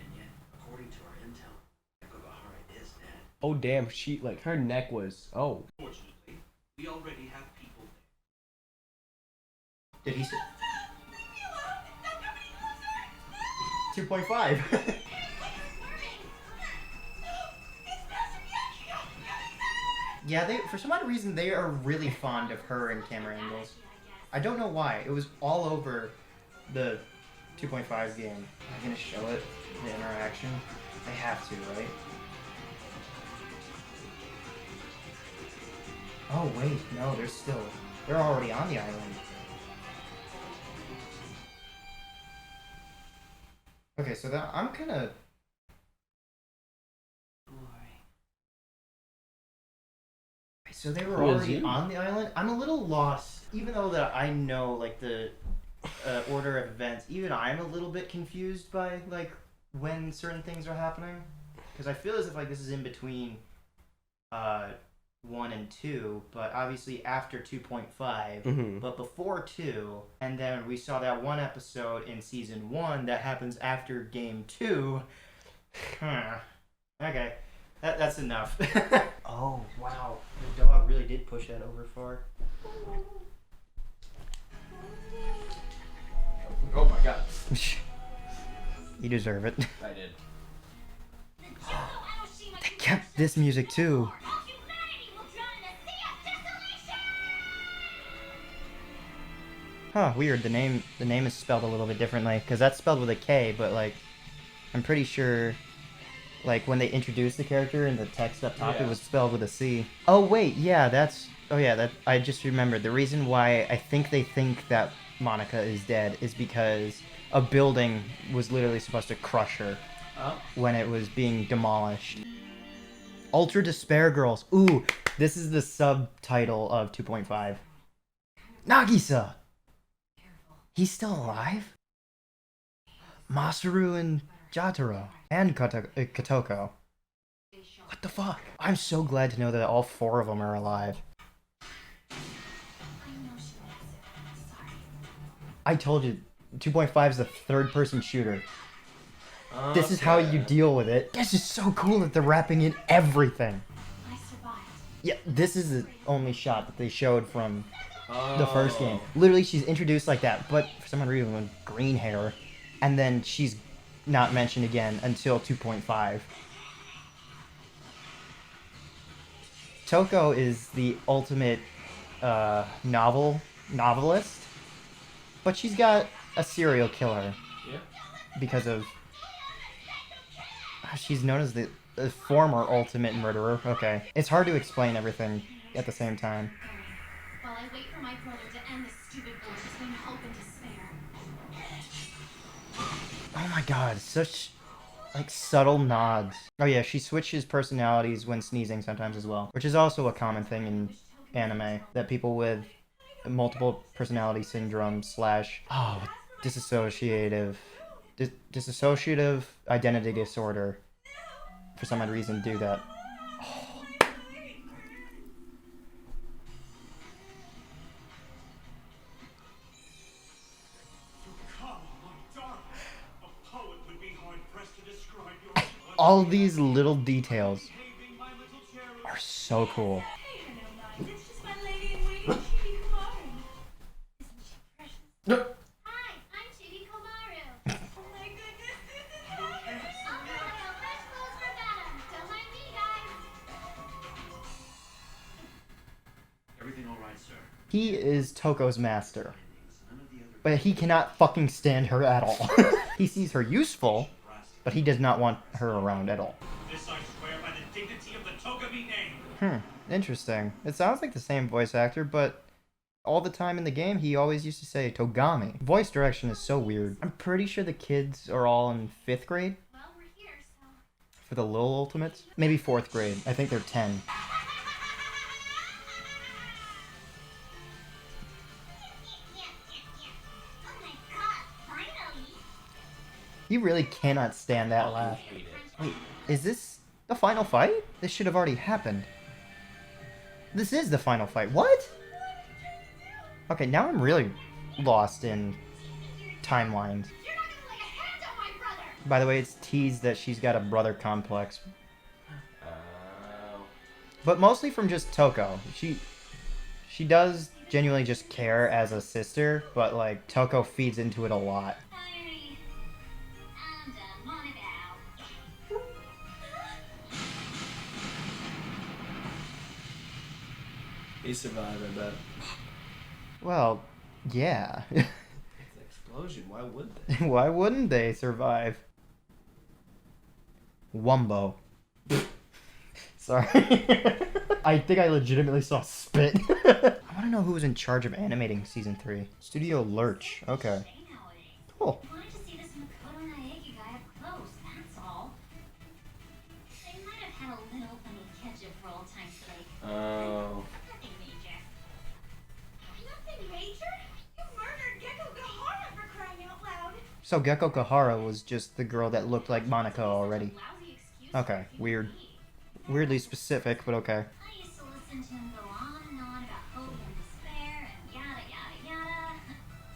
And yet, according to our intel, Gogahara is dead. Oh, damn. She, like, her neck was... Oh. Fortunately, we already have people there. Did he say 2.5? Yeah, they for some odd reason they are really fond of her in camera angles. I don't know why. It was all over the 2.5 game. I'm gonna show it, the interaction. They have to, right? Oh wait, no, they're already on the island. Okay, so that I'm kind of. So they were Who is already you? on the island. I'm a little lost, even though that I know like the order of events. Even I'm a little bit confused by like when certain things are happening, because I feel as if like this is in between 1 and 2, but obviously after 2.5, Mm-hmm. but before 2, and then we saw that one episode in season 1 that happens after game 2. Huh. Okay, that's enough. Oh wow, the dog really did push that over far. Oh my god. You deserve it. I did. They kept this music too. Huh, weird. The name is spelled a little bit differently because that's spelled with a K, but like I'm pretty sure like when they introduced the character in the text up top, Yeah. it was spelled with a C. Oh wait, yeah, that's that I just remembered. The reason why I think they think that Monica is dead is because a building was literally supposed to crush her when it was being demolished. Ultra Despair Girls. Ooh, this is the subtitle of 2.5. Nagisa! He's still alive? Masaru and Jotaro. And Kotoko. What the fuck? I'm so glad to know that all 4 of them are alive. I told you, 2.5 is the third-person shooter. This is how you deal with it. This is so cool that they're wrapping in everything. Yeah, this is the only shot that they showed from the first game. Literally, she's introduced like that, but for some reason with green hair, and then she's not mentioned again until 2.5. Toko is the ultimate novelist, but she's got a serial killer. Yeah. Because of she's known as the former ultimate murderer. Okay, it's hard to explain everything at the same time. While I wait for my brother to end this stupid war between hope and despair. Oh my god, such like subtle nods. Oh yeah, she switches personalities when sneezing sometimes as well, which is also a common thing in anime that people with multiple personality syndrome / dissociative identity disorder for some odd reason do that. All these little details are so cool. It's just my lady in waiting, Chibi Komaru. Isn't she precious? Hi, I'm Chibi Komaru. Oh my goodness, this is fabulous. Okay, fresh clothes for Madam. Don't mind me, guys. Everything all right, sir? He is Toko's master, but he cannot fucking stand her at all. He sees her useful, but he does not want her around at all. This I swear by the dignity of the Togami name. Interesting. It sounds like the same voice actor, but all the time in the game, he always used to say Togami. Voice direction is so weird. I'm pretty sure the kids are all in 5th grade Well, we're here, so. for the Lil Ultimates. Maybe 4th grade. I think they're 10. Oh my god, finally. He really cannot stand that laugh. Wait, is this the final fight? This should have already happened. This is the final fight. What? Okay, now I'm really lost in timelines. You're not gonna lay a hand on my brother. By the way, it's teased that she's got a brother complex. But mostly from just Toko. She does genuinely just care as a sister, but like Toko feeds into it a lot. Irony. I'm done. Monica out. He survived, I bet. Well, yeah. It's an explosion. Why would they? Why wouldn't they survive? Wumbo. Sorry. I think I legitimately saw spit. I want to know who was in charge of animating season 3. Studio Lurch. Okay. Cool. I wanted to see this Makoto Naegi guy up close, that's all. They might have had a little ketchup for old time's sake. Oh. Nothing major. Nothing major? You murdered Gecko Gahara for crying out loud. So Gecko Kahara was just the girl that looked like Monica already. Lousy excuse Okay, for weird. me. Weirdly specific, but okay. I used to listen to him go on and on about hope and despair and yada yada yada.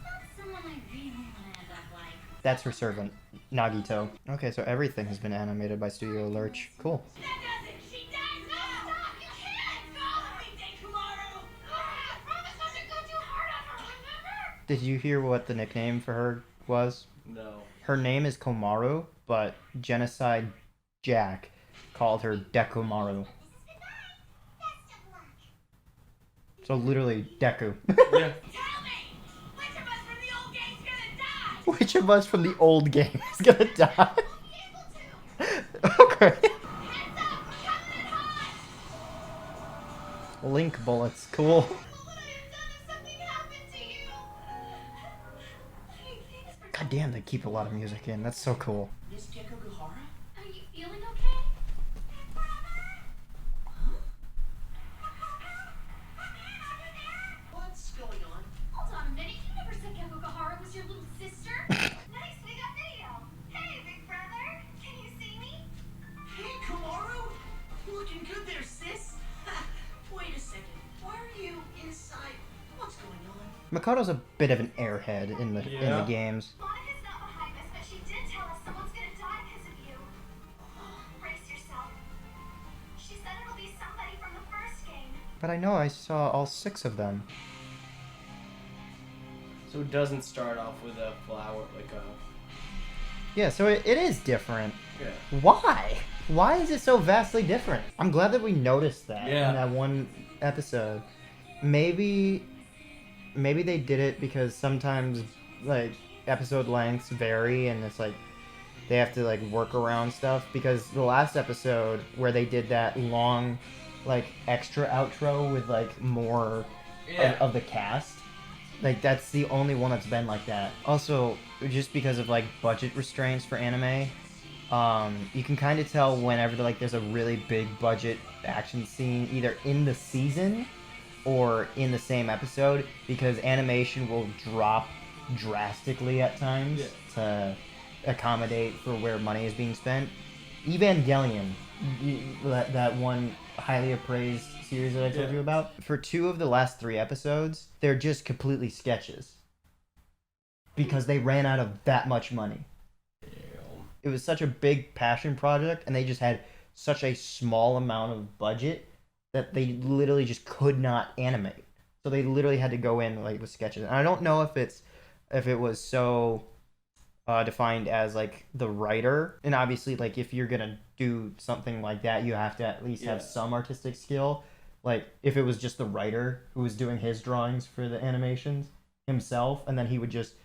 Not someone I really want to end up like. That's her servant, Nagito. Okay, so everything has been animated by Studio Lurch. Cool. That does it! She dies! No! Stop! You can't! Follow me, Deikumaru! I promise not to go too hard on her, remember? Did you hear what the nickname for her was? No. Her name is Komaru, but Genocide Jack called her Dekumaru. So literally Deku. Yeah. Tell me! Which of Which of us from the old game is gonna die? Okay. Link bullets, cool. God damn, they keep a lot of music in. That's so cool. Miss Gecko Gahara? Are you feeling okay? What's going on? Hold on a minute. You never said Gecko Gahara was your little sister. Nice, we got video. Hey, big brother. Can you see me? Hey, Kamaru! You looking good there, sis? Wait a second. Why are you inside? What's going on? Makoto's a bit of an airhead in the games. Monica's not behind this, but she did tell us someone's gonna die because of you. Brace yourself. She said it'll be somebody from the first game. But I know I saw all 6 of them. So it doesn't start off with a flower, like a... Yeah, so it is different. Yeah. Why? Why is it so vastly different? I'm glad that we noticed that Yeah. in that one episode. Maybe they did it because sometimes like episode lengths vary and it's like they have to like work around stuff, because the last episode where they did that long like extra outro with like more of the cast, like that's the only one that's been like that. Also, just because of like budget restraints for anime, you can kind of tell whenever like there's a really big budget action scene either in the season or in the same episode, because animation will drop drastically at times to accommodate for where money is being spent. Evangelion, that one highly appraised series that I told you about, for 2 of the last 3 episodes, they're just completely sketches because they ran out of that much money. It was such a big passion project, and they just had such a small amount of budget that they literally just could not animate. So they literally had to go in like with sketches. And I don't know if it was so defined as like the writer. And obviously, like if you're gonna do something like that, you have to at least have some artistic skill. Like if it was just the writer who was doing his drawings for the animations himself, and then he would just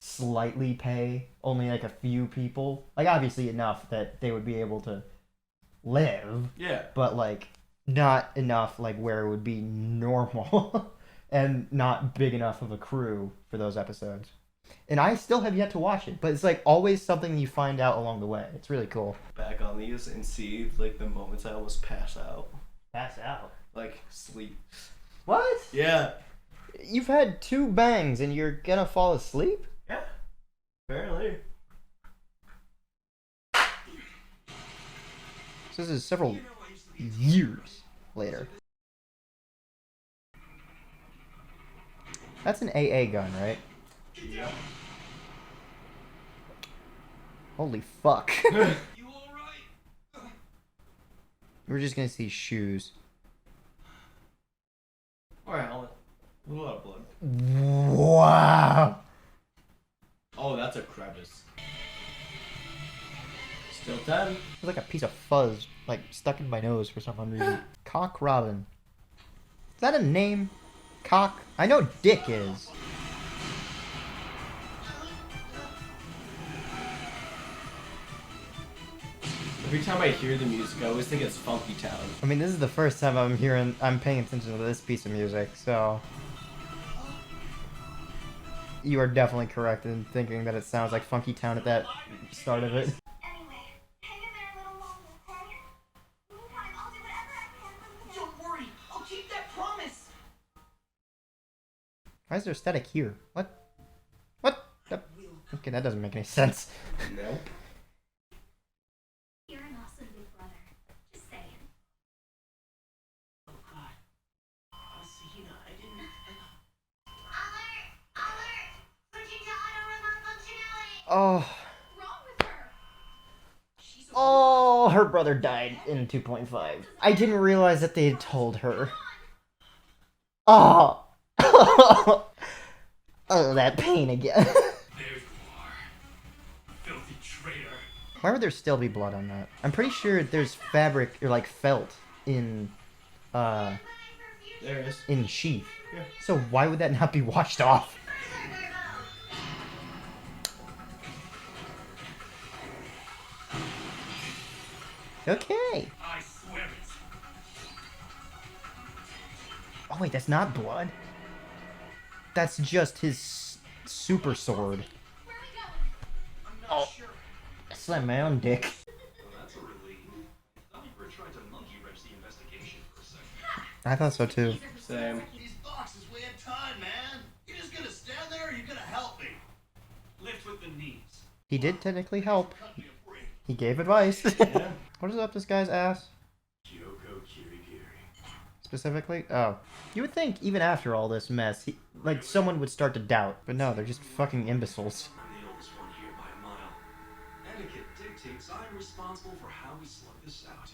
slightly pay only like a few people, like obviously enough that they would be able to live, but like not enough like where it would be normal and not big enough of a crew for those episodes. And I still have yet to watch it, but it's like always something you find out along the way. It's really cool. Back on these and see like the moments I almost pass out. Pass out? Like sleep. What? Yeah. You've had 2 bangs and you're gonna fall asleep? Yeah. Apparently. So this is several years later. That's an AA gun, right? Yeah. Holy fuck. You alright? We're just gonna see shoes. Or a helmet. A lot of blood. Wow. Oh, that's a crevice. Still 10. There's like a piece of fuzz like stuck in my nose for some reason. Cock Robin. Is that a name? Cock? I know Dick is. Every time I hear the music, I always think it's Funky Town. I mean, this is the first time I'm paying attention to this piece of music, so you are definitely correct in thinking that it sounds like Funky Town at that start of it. Anyway, hang in there a little longer, okay? Meantime, I'll do whatever I can from here. Don't worry, I'll keep that promise. Why is there static here? What? Okay, that doesn't make any sense. Nope. You're an awesome big brother. Just saying. Oh god. Sahina, I didn't... Alert! Alert! Switching to auto remote functionality. Oh. Wrong with her? She's a... Oh, her brother died in 2.5. I didn't realize that they had told her. Oh. Oh, that pain again. There you are. Filthy traitor. Why would there still be blood on that? I'm pretty sure there's fabric or like felt in There is. in Sheath. Yeah. So why would that not be washed off? Okay. I swear it. Oh wait, that's not blood. That's just his super sword. Where are we going? I'm not Oh. sure. I slammed my own dick. Well, that's a relief. I thought you were trying to monkey wrench the investigation for a second. I thought so too. Same. These boxes weigh a ton, man. You just gonna stand there or you gonna help me? Lift with the knees. He did technically help. Cut me a break. He gave advice. Yeah. What is up this guy's ass? Kyoko Kirigiri. Specifically? Oh. You would think, even after all this mess, like, someone would start to doubt. But no, they're just fucking imbeciles. I'm the oldest one here by a mile. Etiquette dictates I'm responsible for how we slug this out.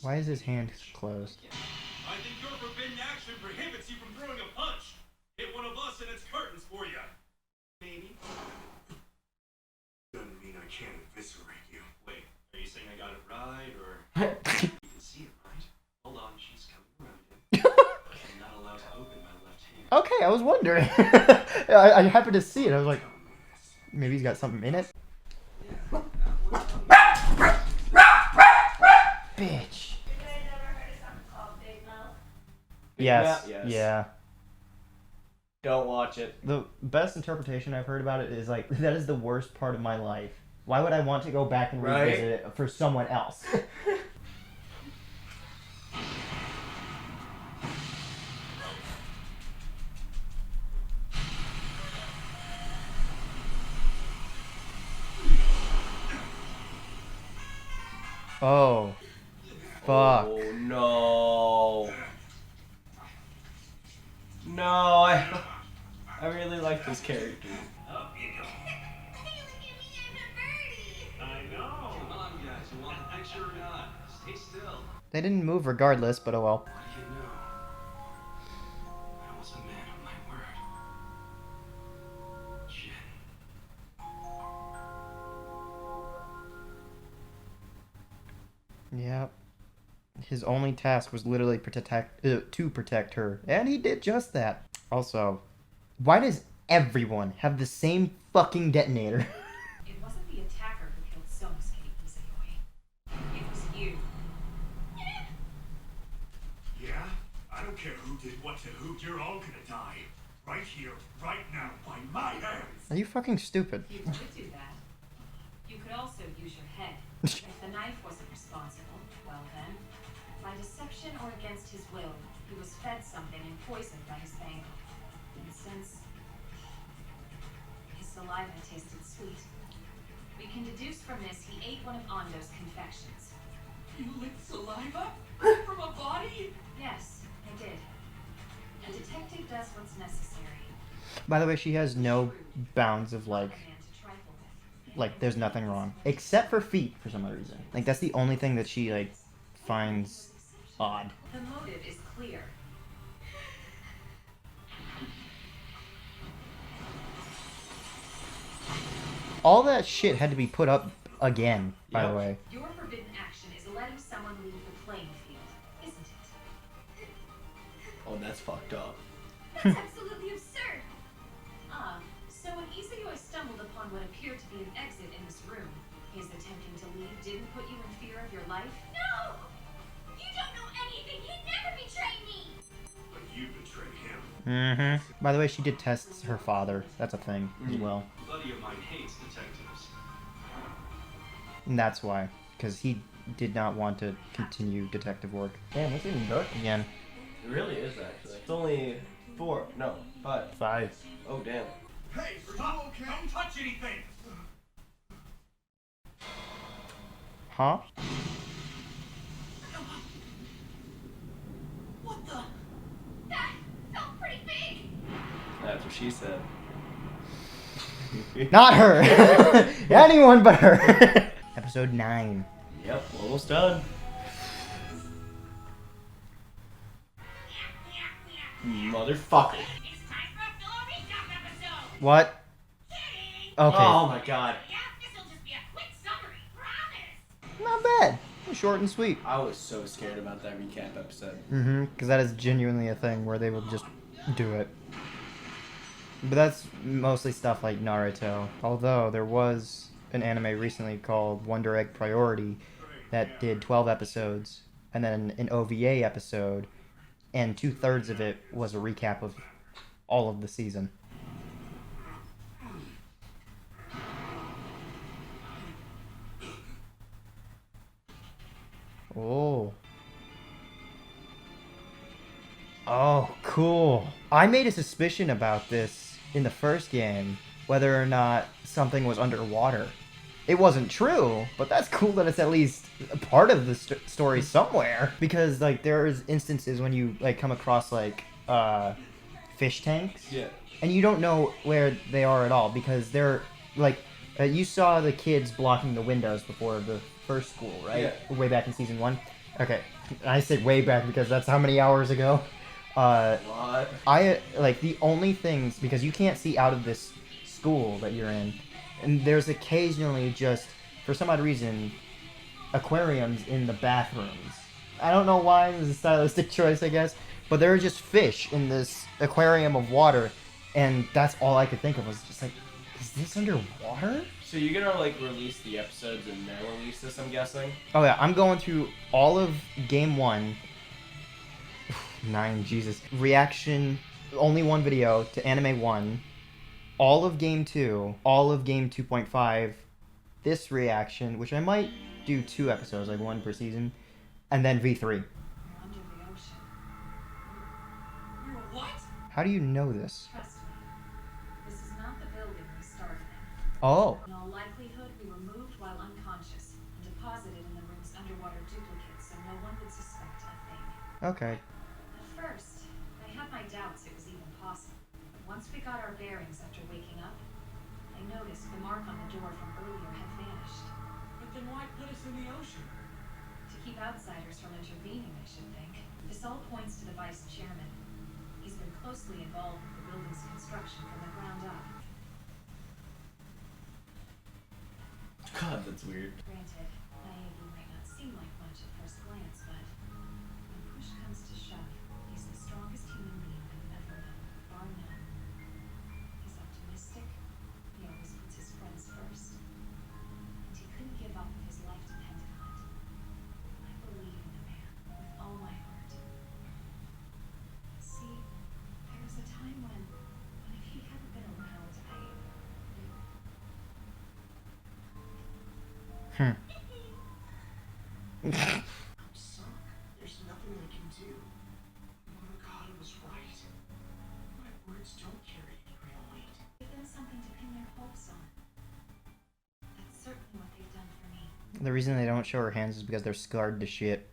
Why is his hand closed? I think your forbidden action prohibits you from throwing a punch. Hit one of us and it's curtains for you. Maybe. Doesn't mean I can't eviscerate you. Wait, are you saying I got it right, or... You can see it, right? Hold on, she's coming around you. I'm not allowed to open my left hand. Okay, I was wondering. I happened to see it. I was like, maybe he's got something in it. Bitch. Yes. Yes. Yeah. Don't watch it. The best interpretation I've heard about it is like, that is the worst part of my life. Why would I want to go back and Right? revisit it for someone else? Oh. Fuck. Oh no. No, I really like this character. Up you go. I know. Come on, guys. You want the picture or not? Stay still. They didn't move regardless, but oh well. What do you know? I was a man of my word. Jen. Yep. His only task was literally to protect her, and he did just that. Also, why does everyone have the same fucking detonator? It wasn't the attacker who killed Sonosuke Izayoi. It was you. Yeah? I don't care who did what to who. You're all gonna die. Right here, right now, by my hands. Are you fucking stupid? You could do that. You could also use your head. If the knife wasn't responsible, well then, by deception or against his will, he was fed something and poisoned by his bangle. And since his saliva tasted sweet, we can deduce from this he ate one of Ando's confections. You licked saliva? From a body? Yes, I did. A detective does what's necessary. By the way, she has no bounds of Not a like, man to trifle with. there's nothing wrong. Except for feet, for some reason. Like, that's the only thing that she, like, finds odd. The motive is clear. All that shit had to be put up again, by the Yep. way. Your forbidden action is letting someone leave the playing field, isn't it? Oh, that's fucked up. That's absolutely absurd. Ah, so when Izayoi stumbled upon what appeared to be an exit in this room, his attempting to leave didn't put you in fear of your life? No! You don't know anything. He'd never betray me. But you betrayed him. Mm-hmm. By the way, she detests her father. That's a thing as well. A buddy of mine hates detectives. And that's why. Because he did not want to continue detective work. Damn, it's getting dark again. It really is, actually. It's only 4, no, 5. 5. Oh, damn. Hey, Stop! are you okay? Don't touch anything! Huh? What the? That felt pretty big. That's what she said. Not her! Anyone but her! Episode 9. Yep, almost done. Motherfucker. It's time for a filler recap episode. What? Kidding. Okay. Oh my god. Yeah, this'll just be a quick summary. Promise. Not bad. Short and sweet. I was so scared about that recap episode. Mm-hmm. Because that is genuinely a thing where they will just do it. But that's mostly stuff like Naruto. Although there was an anime recently called Wonder Egg Priority, that did 12 episodes, and then an OVA episode, and 2/3 of it was a recap of all of the season. Oh. Oh, cool. I made a suspicion about this in the first game, whether or not something was underwater. It wasn't true, but that's cool that it's at least a part of the story somewhere. Because, like, there's instances when you, like, come across, like, fish tanks. Yeah. And you don't know where they are at all because they're, like, you saw the kids blocking the windows before the first school, right? Yeah. Way back in season 1. Okay. I said way back because that's how many hours ago. What? I, like, the only things, because you can't see out of this school that you're in, and there's occasionally just, for some odd reason, aquariums in the bathrooms. I don't know why, this is a stylistic choice, I guess, but there are just fish in this aquarium of water, and that's all I could think of was just like, is this underwater? So you're gonna, like, release the episodes and then release this, I'm guessing? Oh yeah, I'm going through all of Game 1. 9, Jesus. Reaction, only one video to Anime 1. All of Game 2. All of Game 2.5. This reaction, which I might do 2 episodes, like 1 per season. And then V3. You're under the ocean. You're what? How do you know this? Trust me. This is not the building we started in. Oh. In all likelihood, we were moved while unconscious and deposited in the room's underwater duplicate so no one would suspect a thing. Okay. At first, I had my doubts it was even possible. But once we got our bearings after waking up, I noticed the mark on the door from earlier had vanished. But then why put us in the ocean? To keep outsiders from intervening, I should think. This all points to the vice chairman. He's been closely involved with the building's construction from the ground up. God, that's weird. Granted, naively might not seem like much at first glance, but when push comes to shove, he's the strongest human being I've ever known, bar none. He's optimistic, he always puts his friends first, and he couldn't give up if his life depended on it. I believe in the man with all my heart. See, there was a time when if he hadn't been around, Hmm. I'm sunk. There's nothing I can do. Mother God was right. My words don't carry any real weight. give them something to pin their hopes on. That's certainly what they've done for me. The reason they don't show her hands is because they're scarred to shit.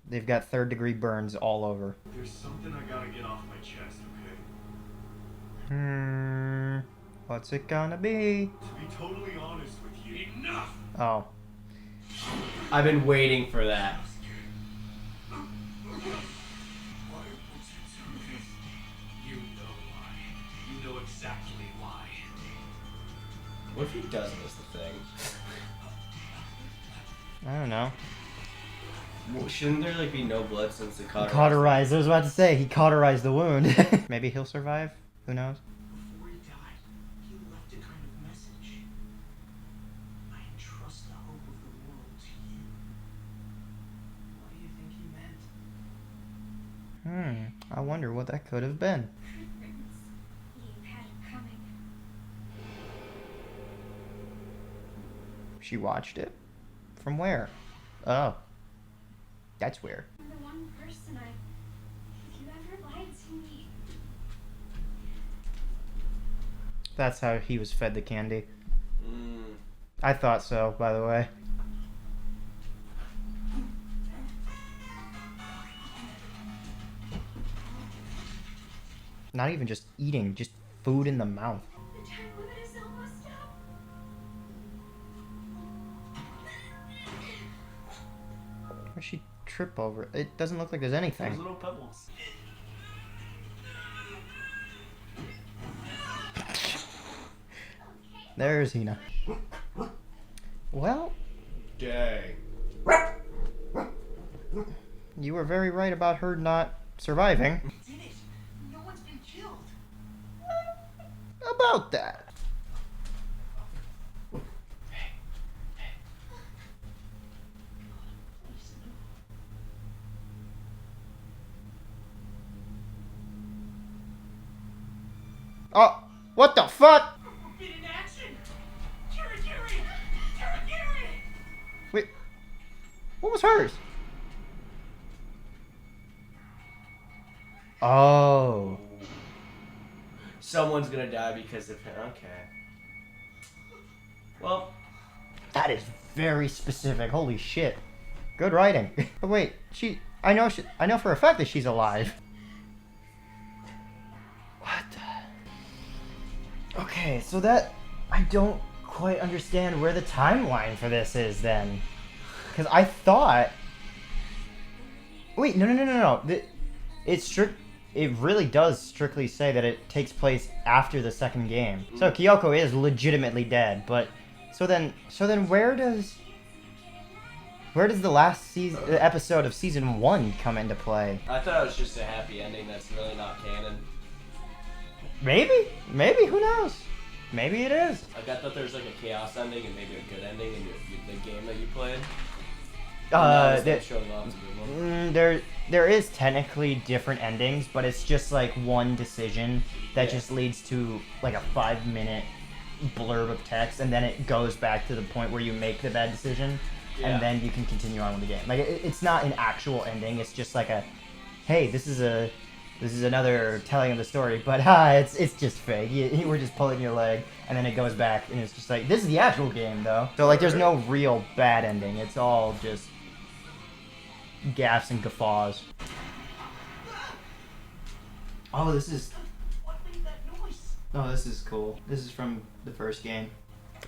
They've got 3rd-degree burns all over. There's something I gotta get off my chest, okay? What's it gonna be? To be totally honest with you. Enough! Oh. I've been waiting for that. Why would you do this? You know why. You know exactly why. What if he doesn't is the thing? I don't know. Well, shouldn't there, like, be no blood since the Cauterized. I was about to say, he cauterized the wound. Maybe he'll survive? Who knows? Before he died, he left a kind of message. I entrust the hope of the world to you. What do you think he meant? I wonder what that could have been. You had it coming. She watched it? From where? Oh. That's weird. I'm the one person if you ever lied to me. That's how he was fed the candy. I thought so, by the way. Not even just eating, just food in the mouth. The time limit is almost up. Where'd she trip over? It doesn't look like there's anything. Those little pebbles. There's Hina. Well, Dang. you were very right about her not surviving. Did it? No one's been killed. About that. Oh, what the fuck? Get in action! Kirigiri! Kirigiri! Wait, what was hers? Oh. Someone's gonna die because of him. Okay. Well, That is very specific. Holy shit. Good writing. But wait, I know for a fact that she's alive. What the? Okay, so that I don't quite understand where the timeline for this is then. Cuz I thought wait, no. It really does strictly say that it takes place after the second game. So Kyoko is legitimately dead, but so then where does the last episode of season 1 come into play? I thought it was just a happy ending that's really not canon. Maybe, who knows? Maybe it is. Like, I thought there was like a chaos ending and maybe a good ending in the game that you played. Showing off a good one. There is technically different endings, but it's just like one decision that just leads to like a 5-minute blurb of text, and then it goes back to the point where you make the bad decision, and then you can continue on with the game. Like it's not an actual ending. It's just like a, hey, this is another telling of the story, but it's just fake. We're just pulling your leg, and then it goes back, and it's just like, this is the actual game though. So like, there's no real bad ending. It's all just gaffes and guffaws. Oh, this is. What made that noise? Oh, this is cool. This is from the first game.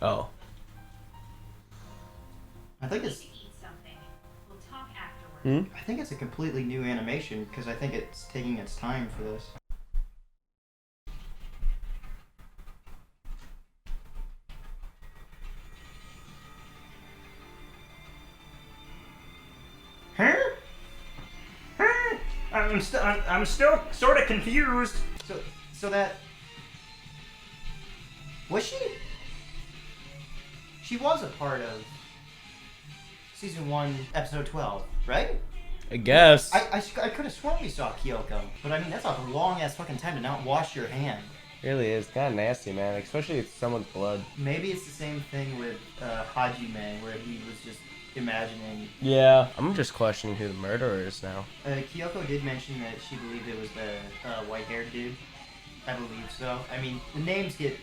Oh. I think it's. To eat something. We'll talk afterward. I think it's a completely new animation because I think it's taking its time for this. Huh? I'm still sort of confused. So that was she? She was a part of season 1, episode 12, right? I guess. I could have sworn we saw Kyoko, but I mean that's a long ass fucking time to not wash your hand. Really is kind of nasty, man. Like, especially if someone's blood. Maybe it's the same thing with Hajime, where he was just imagining. Yeah. I'm just questioning who the murderer is now. Kyoko did mention that she believed it was the white-haired dude. I believe so. I mean, the names get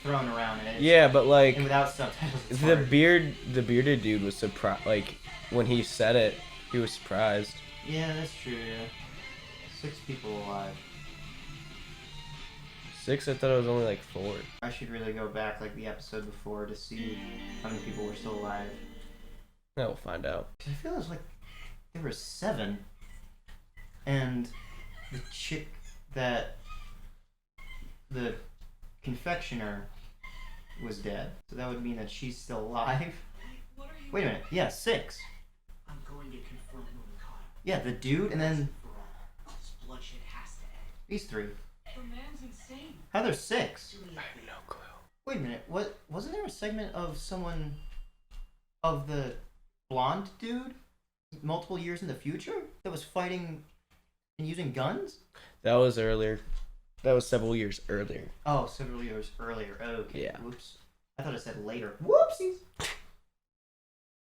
thrown around, and Yeah, but like and without subtitles, it's the hard. bearded dude was surprised. Like when he said it, he was surprised. Yeah, that's true. Yeah, 6 people alive. 6? I thought it was only like 4. I should really go back like the episode before to see how many people were still alive. Yeah, we'll find out. I feel it was like there were 7, and the chick that the confectioner was dead, so that would mean that she's still alive. What are you? Wait a minute, yeah, 6. I'm going to confront Momokata. Yeah, the dude, and then This bloodshed has to end. these 3. The man's insane. How there's 6? Do me a favor. No clue. Wait a minute, wasn't there a segment of someone of the blonde dude multiple years in the future that was fighting and using guns? That was earlier. That was several years earlier. Oh, several years earlier. Okay. Yeah. Whoops. I thought it said later. Whoopsies.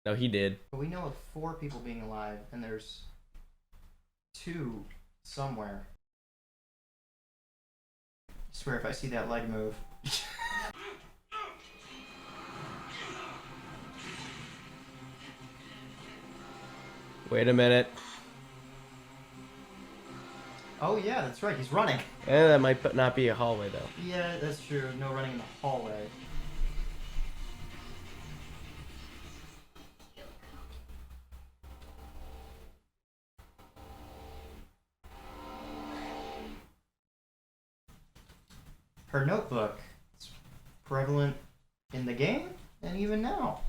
No, he did. But we know of 4 people being alive, and there's 2 somewhere. I swear if I see that leg move. Wait a minute. Oh yeah, that's right, he's running. That might not be a hallway though. Yeah, that's true. No running in the hallway. Her notebook. It's prevalent in the game and even now.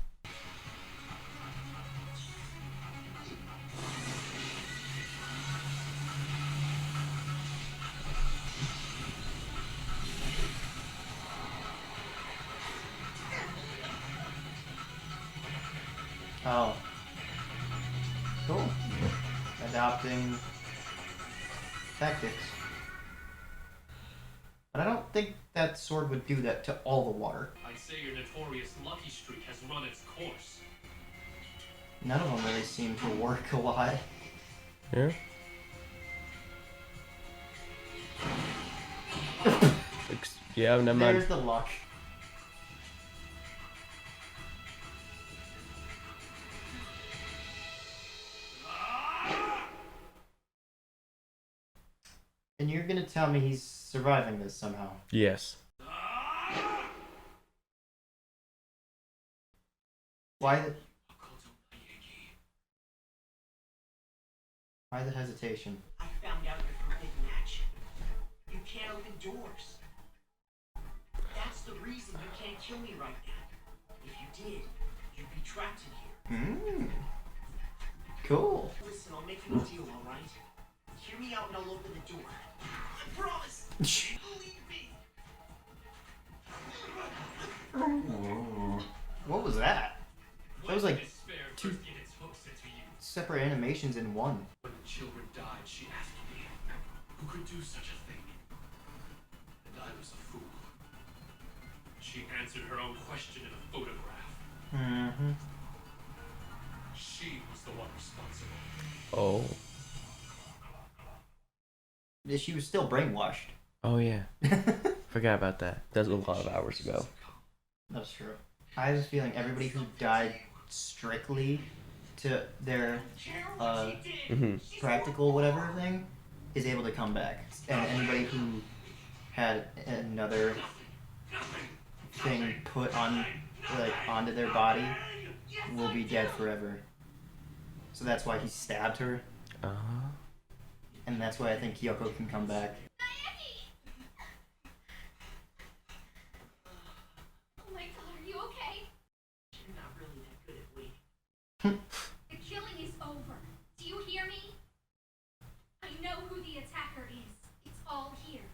Oh. Cool. Adopting tactics. But I don't think that sword would do that to all the water. I'd say your notorious lucky streak has run its course. None of them really seem to work a lot. Yeah. Yeah, never mind. There's the luck. And you're gonna tell me he's surviving this somehow? Yes. Why the hesitation? I found out your forbidden action. You can't open doors. That's the reason you can't kill me right now. If you did, you'd be trapped in here. Cool. Listen, I'll make you a deal, alright? Hear me out and I'll open the door. I promise! Believe me! What was that? That was like Despair two first get its hooks into you. separate animations in one. When the children died, she asked me, who could do such a thing? And I was a fool. She answered her own question in a photograph. Mm-hmm. She was the one responsible. Oh. She was still brainwashed. Oh yeah. Forgot about that. That was a lot of hours ago. That's true. I have a feeling everybody who died strictly to their practical whatever thing is able to come back. And anybody who had another thing put on onto their body will be dead forever. So that's why he stabbed her. Uh-huh. And that's why I think Kyoko can come back. Oh my god, are you okay? You're not really that good at waiting. The killing is over. Do you hear me? I know who the attacker is. It's all here.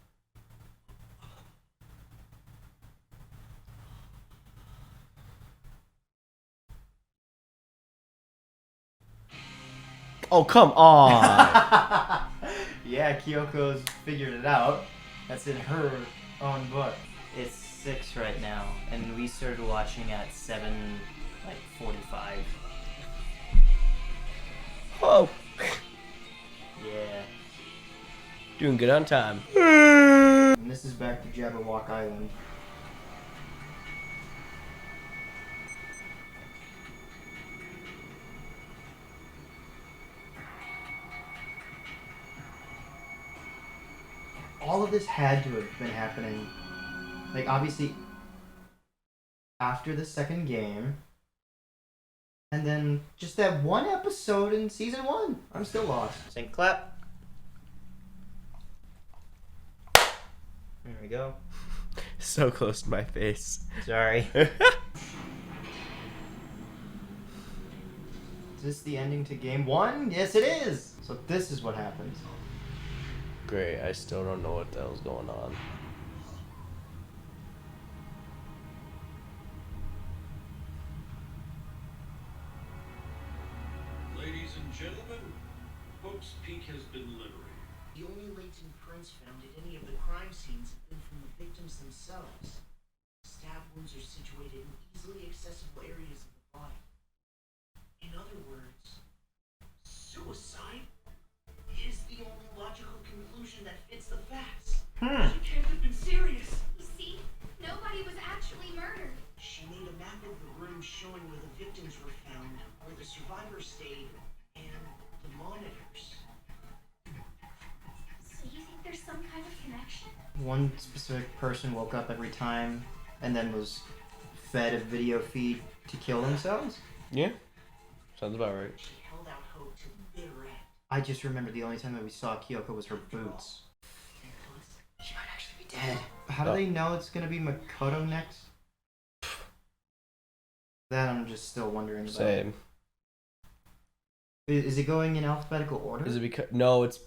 Oh, come on. Yeah, Kyoko's figured it out. That's in her own book. It's 6 right now, and we started watching at 7:45. Oh. Yeah. Doing good on time. And this is back to Jabberwock Island. All of this had to have been happening, like, obviously after the second game, and then just that one episode in season 1. I'm still lost. Sing clap. There we go. So close to my face. Sorry. Is this the ending to game 1? Yes, it is! So this is what happens. Great, I still don't know what the hell's going on. Ladies and gentlemen, Hope's Peak has been liberated. The only latent prints found at any of the crime scenes have been from the victims themselves. Stab wounds are situated in easily accessible areas of the body. In other words, suicide is the only logical conclusion that fits the facts. You can't have been serious. You see, nobody was actually murdered. She made a map of the room showing where the victims were found, where the survivors stayed, and the monitors. So you think there's some kind of connection? One specific person woke up every time and then was fed a video feed to kill themselves? Yeah. Sounds about right. She held out hope to the bitter end. I just remember the only time that we saw Kyoko was her boots. She might actually be dead. How do they know it's gonna be Makoto next? That I'm just still wondering about. Same. Is it going in alphabetical order? Is it because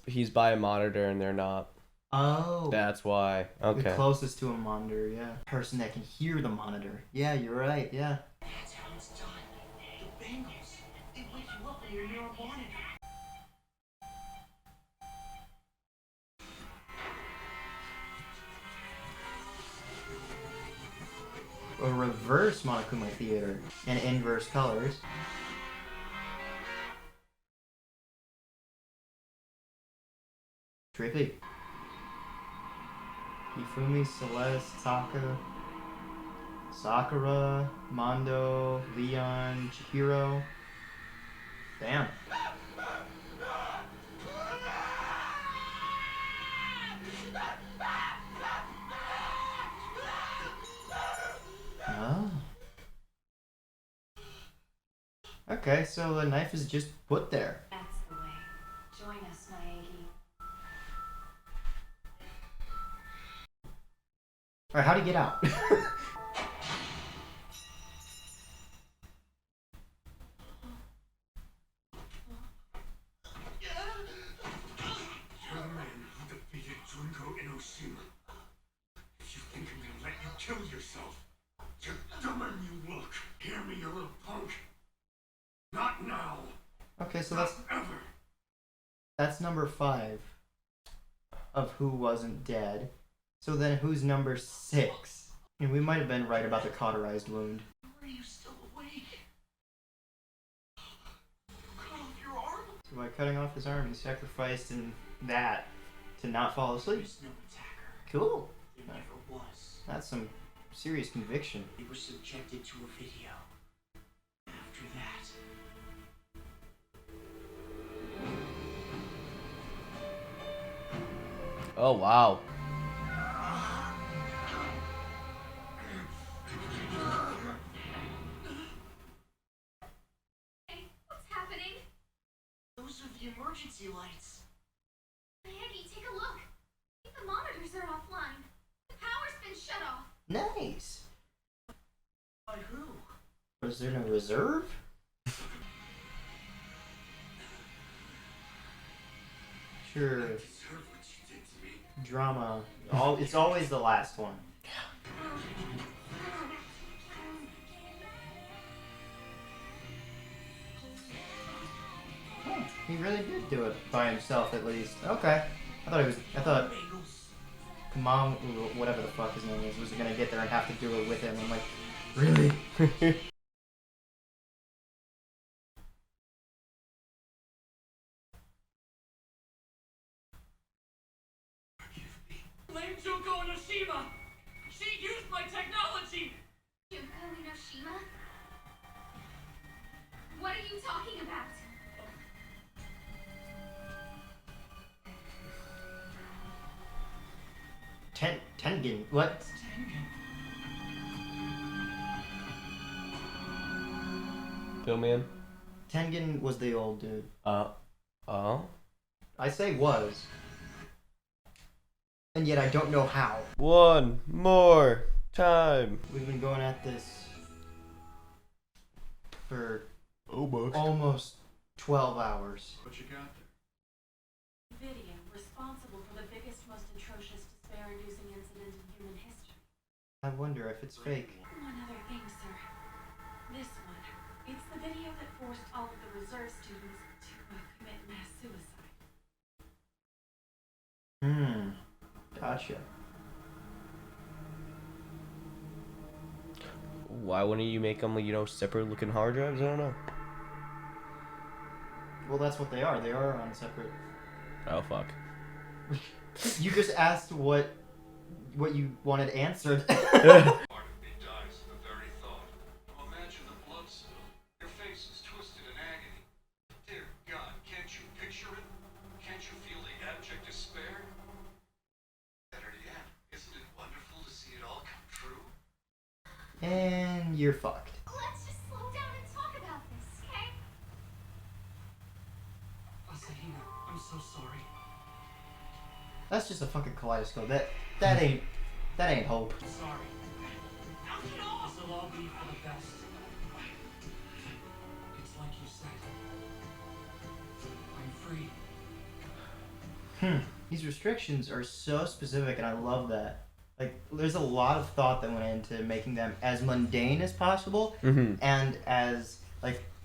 he's by a monitor and they're not? Oh. That's why. The Okay. closest to a monitor, yeah. Person that can hear the monitor. Yeah, you're right, yeah. That's how it's done. The bangles. They wake you up when you're near a monitor. a reverse Monokuma Theater in inverse colors. Trippy. Hifumi, Celeste, Sakura, Mondo, Leon, Chihiro. Damn. Oh. Okay, so the knife is just put there. That's the way. Join us, Naegi. Alright, how'd he get out? You're the man who defeated Junko Enoshima. If you think I'm gonna let you kill yourself, you're dumber than you look. Hear me, you little punk. Not now. Okay, so Not ever. that's number 5 of who wasn't dead. So then who's number 6? And we might have been right about the cauterized wound. Are you still awake? Cut off your arm? So by cutting off his arm, he sacrificed in that to not fall asleep. There's no attacker. Cool. There never was. That's some serious conviction. They were subjected to a video. After that, Oh wow. Hey, what's happening? those are the emergency lights. Maggie, take a look. The monitors are offline. The power's been shut off. Nice. By who? Was there no reserve? Sure. Deserve what you did to me. Drama. It's always the last one. Oh, he really did do it by himself, at least. Okay. I thought Kamam, whatever the fuck his name is, was gonna get there and have to do it with him. I'm like, really? Blame Junko Enoshima! She used my technology! Junko Enoshima? What are you talking about? Tengen. What? Pillman. Tengen was the old dude. Oh. I say was. And yet I don't know how. One more time. We've been going at this for Almost. almost 12 hours. What you got there? Video responsible for the biggest, most atrocious despair-inducing incident in human history. I wonder if it's fake. One other thing, sir. This one. It's the video that forced all of the reserve students to commit mass suicide. Gotcha. Why wouldn't you make them, separate looking hard drives? I don't know. Well, that's what they are. They are on separate. Oh fuck. You just asked what you wanted answered. Part of me dies at the very thought. Imagine the blood spill. Your face is twisted in agony. Dear God, can't you picture it? Can't you feel the abject despair? Better yet, isn't it wonderful to see it all come true? And you're fucked. Let's just slow down and talk about this, okay? Asahina, I'm so sorry. That's just a fucking kaleidoscope. That ain't hope. Sorry. This will all be for the best. It's like you said. I'm free. These restrictions are so specific, and I love that. Like, there's a lot of thought that went into making them as mundane as possible and as,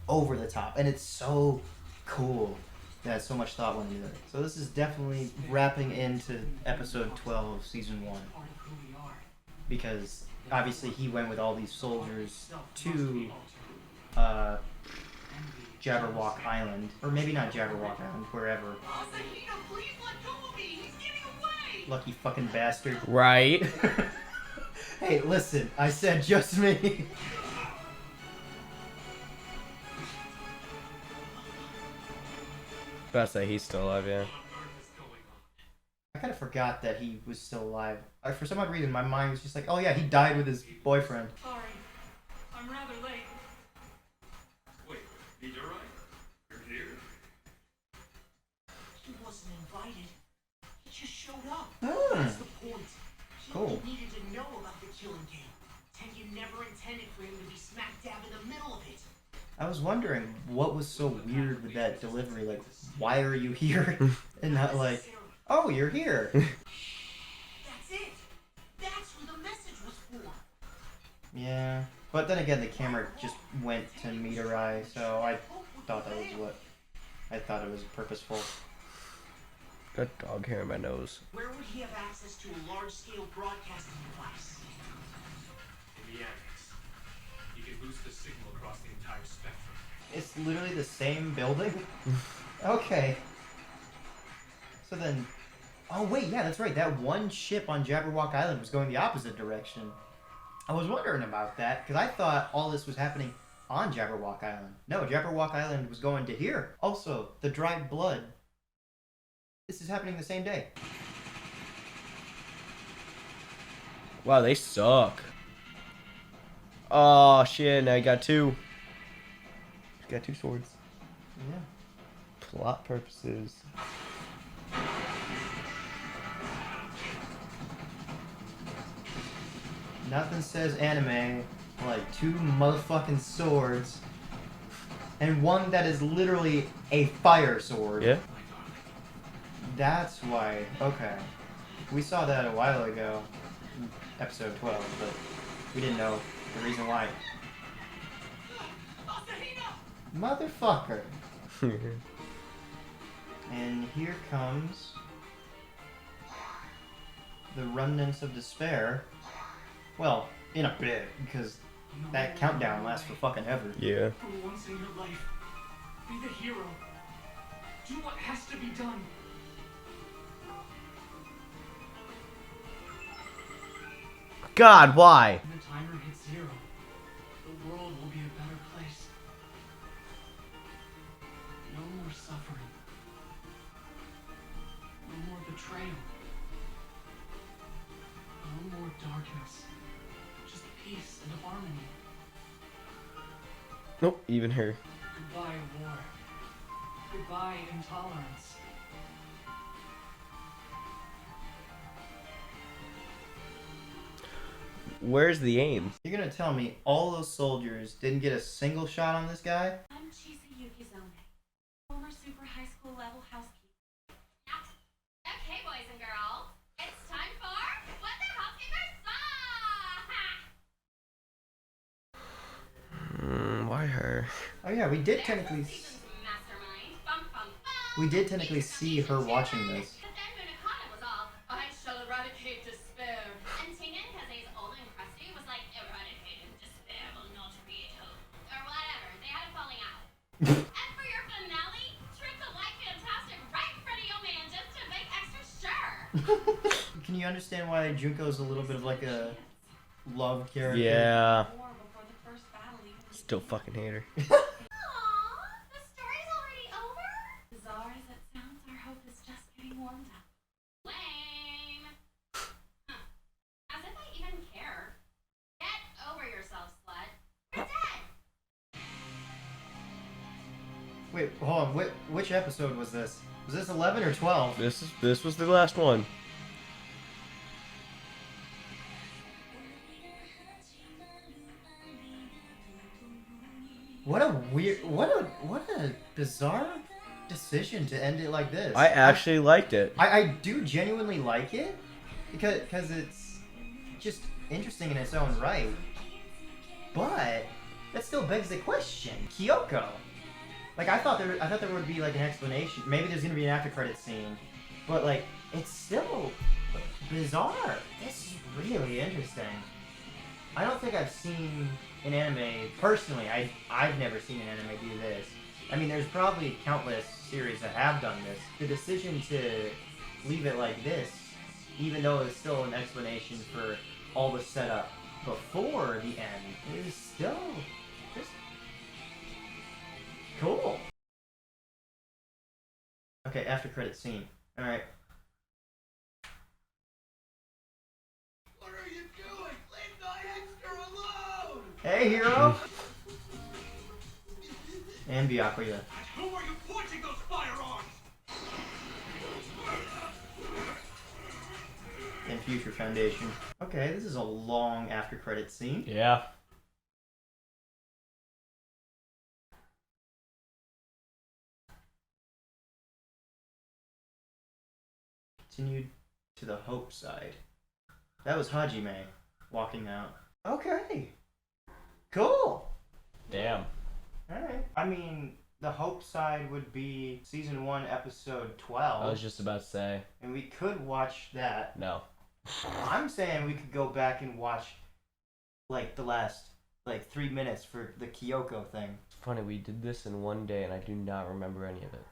over the top. And it's so cool that so much thought went into it. So this is definitely wrapping into episode 12 of season 1. Part of who we are. Because obviously he went with all these soldiers to Jabberwock Island, or maybe not Jabberwock Island, wherever. Asahina, please let go of me! He's getting away! Lucky fucking bastard. Right. Hey, listen, I said just me. About to say he's still alive, yeah. I kind of forgot that he was still alive. For some odd reason, my mind was just like, oh yeah, he died with his boyfriend. Sorry, I'm rather late. Wait, Midori? You're here? He wasn't invited. He just showed up. Hmm. That's the point. Cool. He needed to know about the killing game. Tengen never intended for him to be smack dab in the middle of it. I was wondering what was so weird with that delivery. Like, why are you here? And not like, oh, you're here. That's it. That's who the message was for. Yeah. But then again, the camera just went to Midori, so I thought that was what... I thought it was purposeful. Got dog hair in my nose. Where would he have access to a large-scale broadcasting device? In the annex. You can boost the signal across the entire spectrum. It's literally the same building? Okay. So then... Oh wait, yeah, that's right. That one ship on Jabberwock Island was going the opposite direction. I was wondering about that, because I thought all this was happening on Jabberwock Island. No, Jabberwock Island was going to here. Also, the dried blood. This is happening the same day. Wow, they suck. Oh shit, now you got two. You got two swords. Yeah. Plot purposes. Nothing says anime like two motherfucking swords. And one that is literally a fire sword. Yeah. That's why. Okay. We saw that a while ago. Episode 12, but we didn't know the reason why. Motherfucker. And here comes the remnants of despair. Well, in a bit, because that countdown lasts for fucking ever. Yeah. For once in your life, be the hero. Do what has to be done. God, why? When the timer hits 0, the world will be a better place. No more suffering. No more betrayal. No more darkness. Just peace and harmony. Nope, even her. Goodbye, war. Goodbye, intolerance. Where's the aim? You're gonna tell me all those soldiers didn't get a single shot on this guy? I'm Chisayuki Zone, former super high school level housekeeper. Okay, boys and girls, it's time for What the Housekeeper Saw! Why her? Oh yeah, we did technically Mastermind. Bum, bum, bum. we did technically see her watching this. But then Munakata was all, I shall eradicate despair. And Tengen Kaze's old and crusty was like, eradicating despair will not create hope. Or whatever, they had a falling out. And for your finale, trick the white fantastic right in front of your man just to make extra sure. Can you understand why Junko's a little bit of like a love character? Yeah. War before the first battle even Still fucking hate her. Aww, the story's already over? bizarre as it sounds, our hope is just getting warmed up. Lame. Huh. As if I even care. Get over yourself, slut. We're dead. Wait, hold on. Which episode was this? Was this 11 or 12? This was the last one. What a weird, what a bizarre decision to end it like this. I actually liked it. I do genuinely like it because it's just interesting in its own right. But that still begs the question, Kyoko. Like I thought there would be like an explanation. Maybe there's gonna be an after credit scene, but like it's still bizarre. This is really interesting. I don't think I've seen an anime, personally, I've never seen an anime do this. I mean, there's probably countless series that have done this. The decision to leave it like this, even though it's still an explanation for all the setup before the end, is still just cool. Okay, after credit scene. Alright. What are you doing? Leave my extra alone! Hey, hero! And Byakuya. Who are you pointing those firearms? And Future Foundation. Okay, this is a long after credit scene. Yeah. Continued to the Hope side. That was Hajime walking out. Okay. Cool. Damn. Alright. I mean, the Hope side would be season 1, episode 12. I was just about to say. And we could watch that. No. I'm saying we could go back and watch, like, the last, 3 minutes for the Kyoko thing. It's funny, we did this in one day and I do not remember any of it.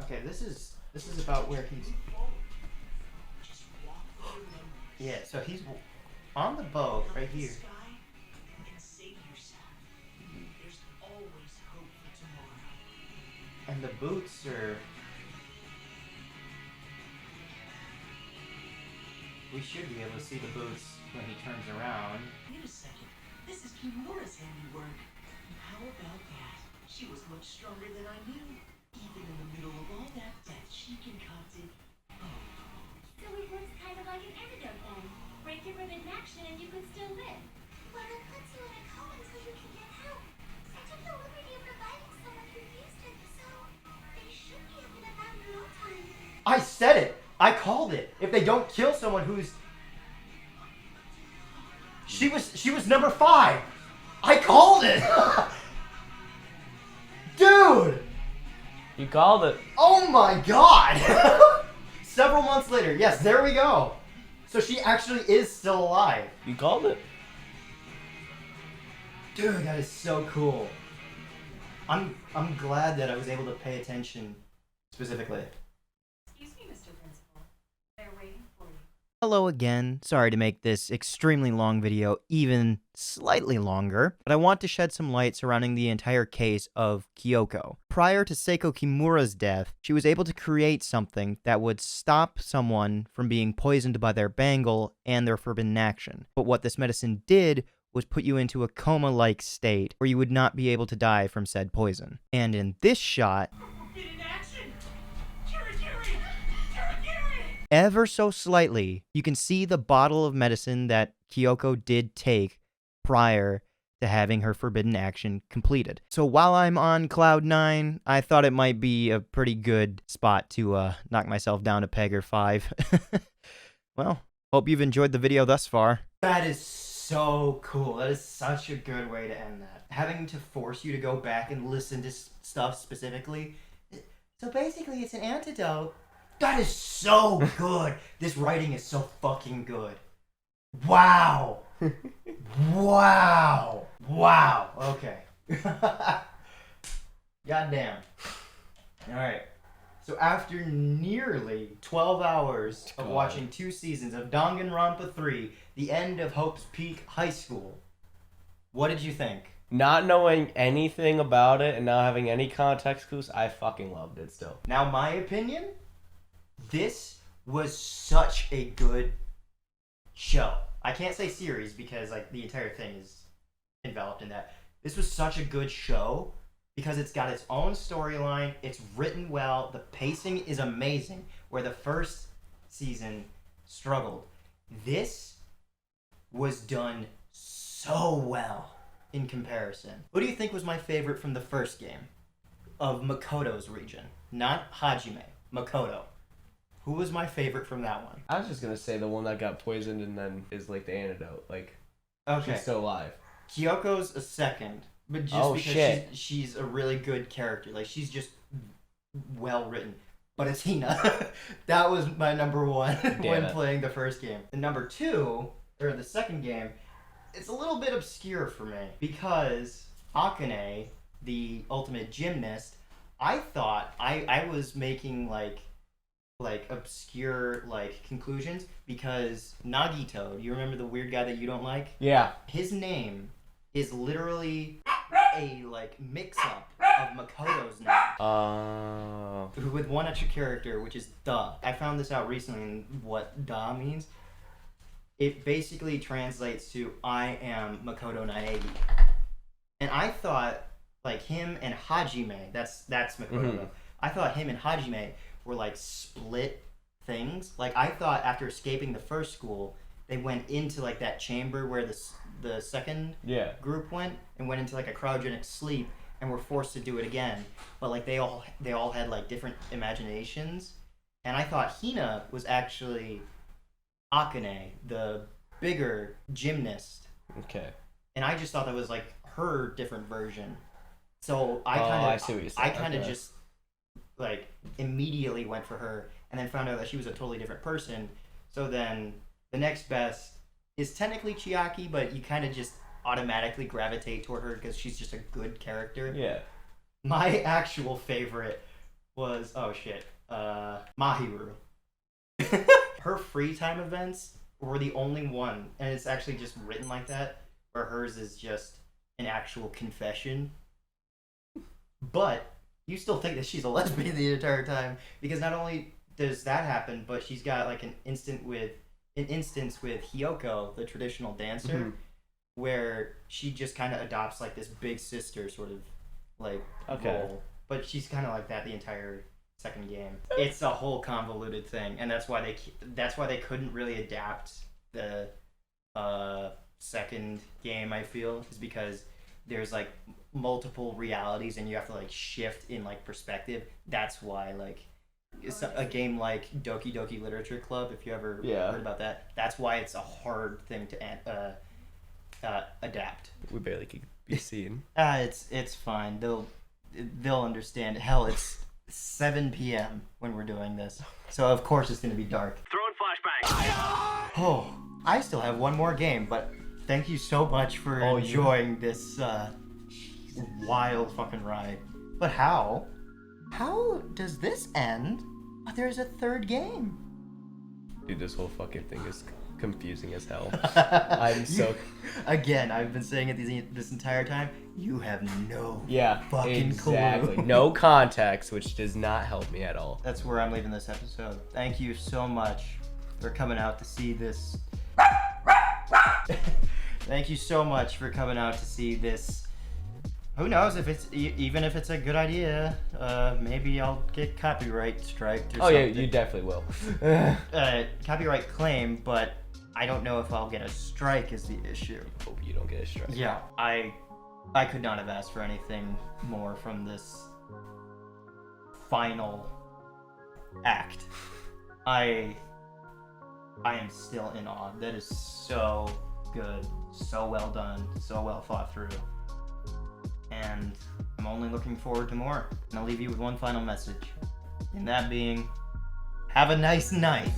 Okay, this is about where he's... Yeah, so he's on the boat right here. And save yourself. There's always hope for tomorrow. And the boots are... We should be able to see the boots when he turns around. Wait a second. This is Kimura's handiwork. How about that? She was much stronger than I knew. Even in the middle of all that death, she concocted hope. So it works kind of like an antidote then. Break your forbidden action and you can still live. Well, it puts you in a coma until you can get help. I took the liberty of reviving someone who used it, so they should be up and about in no time. I said it! I called it! If they don't kill someone who's... She was number 5! I called it! Dude! You called it. Oh my god! Several months later, yes, there we go. So she actually is still alive. You called it. Dude, that is so cool. I'm glad that I was able to pay attention specifically. Excuse me, Mr. Principal. They're waiting for you. Hello again. Sorry to make this extremely long video even slightly longer, but I want to shed some light surrounding the entire case of Kyoko. Prior to Seiko Kimura's death, she was able to create something that would stop someone from being poisoned by their bangle and their forbidden action. But what this medicine did was put you into a coma-like state where you would not be able to die from said poison. And in this shot, Forbidden action! Kirigiri! Kirigiri! ever so slightly, you can see the bottle of medicine that Kyoko did take prior to having her forbidden action completed. So while I'm on cloud 9, I thought it might be a pretty good spot to knock myself down a peg or 5. Well, hope you've enjoyed the video thus far. That is so cool. That is such a good way to end that. Having to force you to go back and listen to stuff specifically. So basically, it's an antidote. That is so good. This writing is so fucking good. Wow. Wow. Wow. Okay. Goddamn. Alright. So after nearly 12 hours of watching 2 seasons of Danganronpa 3, the end of Hope's Peak High School, what did you think? Not knowing anything about it and not having any context clues, I fucking loved it still. Now, my opinion, this was such a good show. I can't say series because like the entire thing is enveloped in that. This was such a good show because it's got its own storyline, it's written well, the pacing is amazing, where the first season struggled. This was done so well in comparison. What do you think was my favorite from the first game of Makoto's region? Not Hajime, Makoto. Who was my favorite from that one? I was just gonna say the one that got poisoned and then is like the antidote. Like, Okay. she's still alive. Kyoko's a second, but just because shit. she's a really good character. Like, she's just well written. But it's Hina. That was my number 1 when it. playing the first game. The number 2, or the second game, it's a little bit obscure for me because Akane, the ultimate gymnast, I thought I was making like obscure like conclusions because Nagito, do you remember the weird guy that you don't like? Yeah. His name is literally a like mix-up of Makoto's name. Oh. With one extra character, which is Da. I found this out recently and what Da means. It basically translates to I am Makoto Naegi. And I thought like him and Hajime, that's Makoto though. I thought him and Hajime were like split things. Like I thought after escaping the first school, they went into like that chamber where the second group went and went into like a cryogenic sleep and were forced to do it again. But like they all had like different imaginations. And I thought Hina was actually Akane, the bigger gymnast. Okay. And I just thought that was like her different version. So I see what you're saying. I kind of just like immediately went for her and then found out that she was a totally different person. So then the next best is technically Chiaki, but you kind of just automatically gravitate toward her because she's just a good character. Yeah. My actual favorite was Mahiru. Her free time events were the only one, and it's actually just written like that, where hers is just an actual confession. But you still think that she's a lesbian the entire time because not only does that happen, but she's got like an instance with Hyoko, the traditional dancer, where she just kind of adopts like this big sister sort of like role. But she's kind of like that the entire second game. It's a whole convoluted thing, and that's why they couldn't really adapt the second game. I feel is because there's like multiple realities, and you have to like shift in like perspective. That's why like it's a game like Doki Doki Literature Club. If you ever heard about that, that's why it's a hard thing to adapt. We barely could be seen. It's fine. They'll understand. Hell, it's 7 p.m. when we're doing this, so of course it's gonna be dark. Throwing flashbang. Oh, I still have one more game, but thank you so much for enjoying this wild fucking ride. But how does this end? Oh, there's a third game. Dude, this whole fucking thing is confusing as hell. I'm so... Again, I've been saying it this entire time. You have no fucking exactly. clue. No context, which does not help me at all. That's where I'm leaving this episode. Thank you so much for coming out to see this. Thank you so much for coming out to see this. Who knows if it's even if it's a good idea? Maybe I'll get copyright striked or something. Yeah, you definitely will. Copyright claim, but I don't know if I'll get a strike is the issue. Hope you don't get a strike. Yeah, I could not have asked for anything more from this final act. I am still in awe. That is so good, so well done, so well thought through. And I'm only looking forward to more. And I'll leave you with one final message. And that being, have a nice night.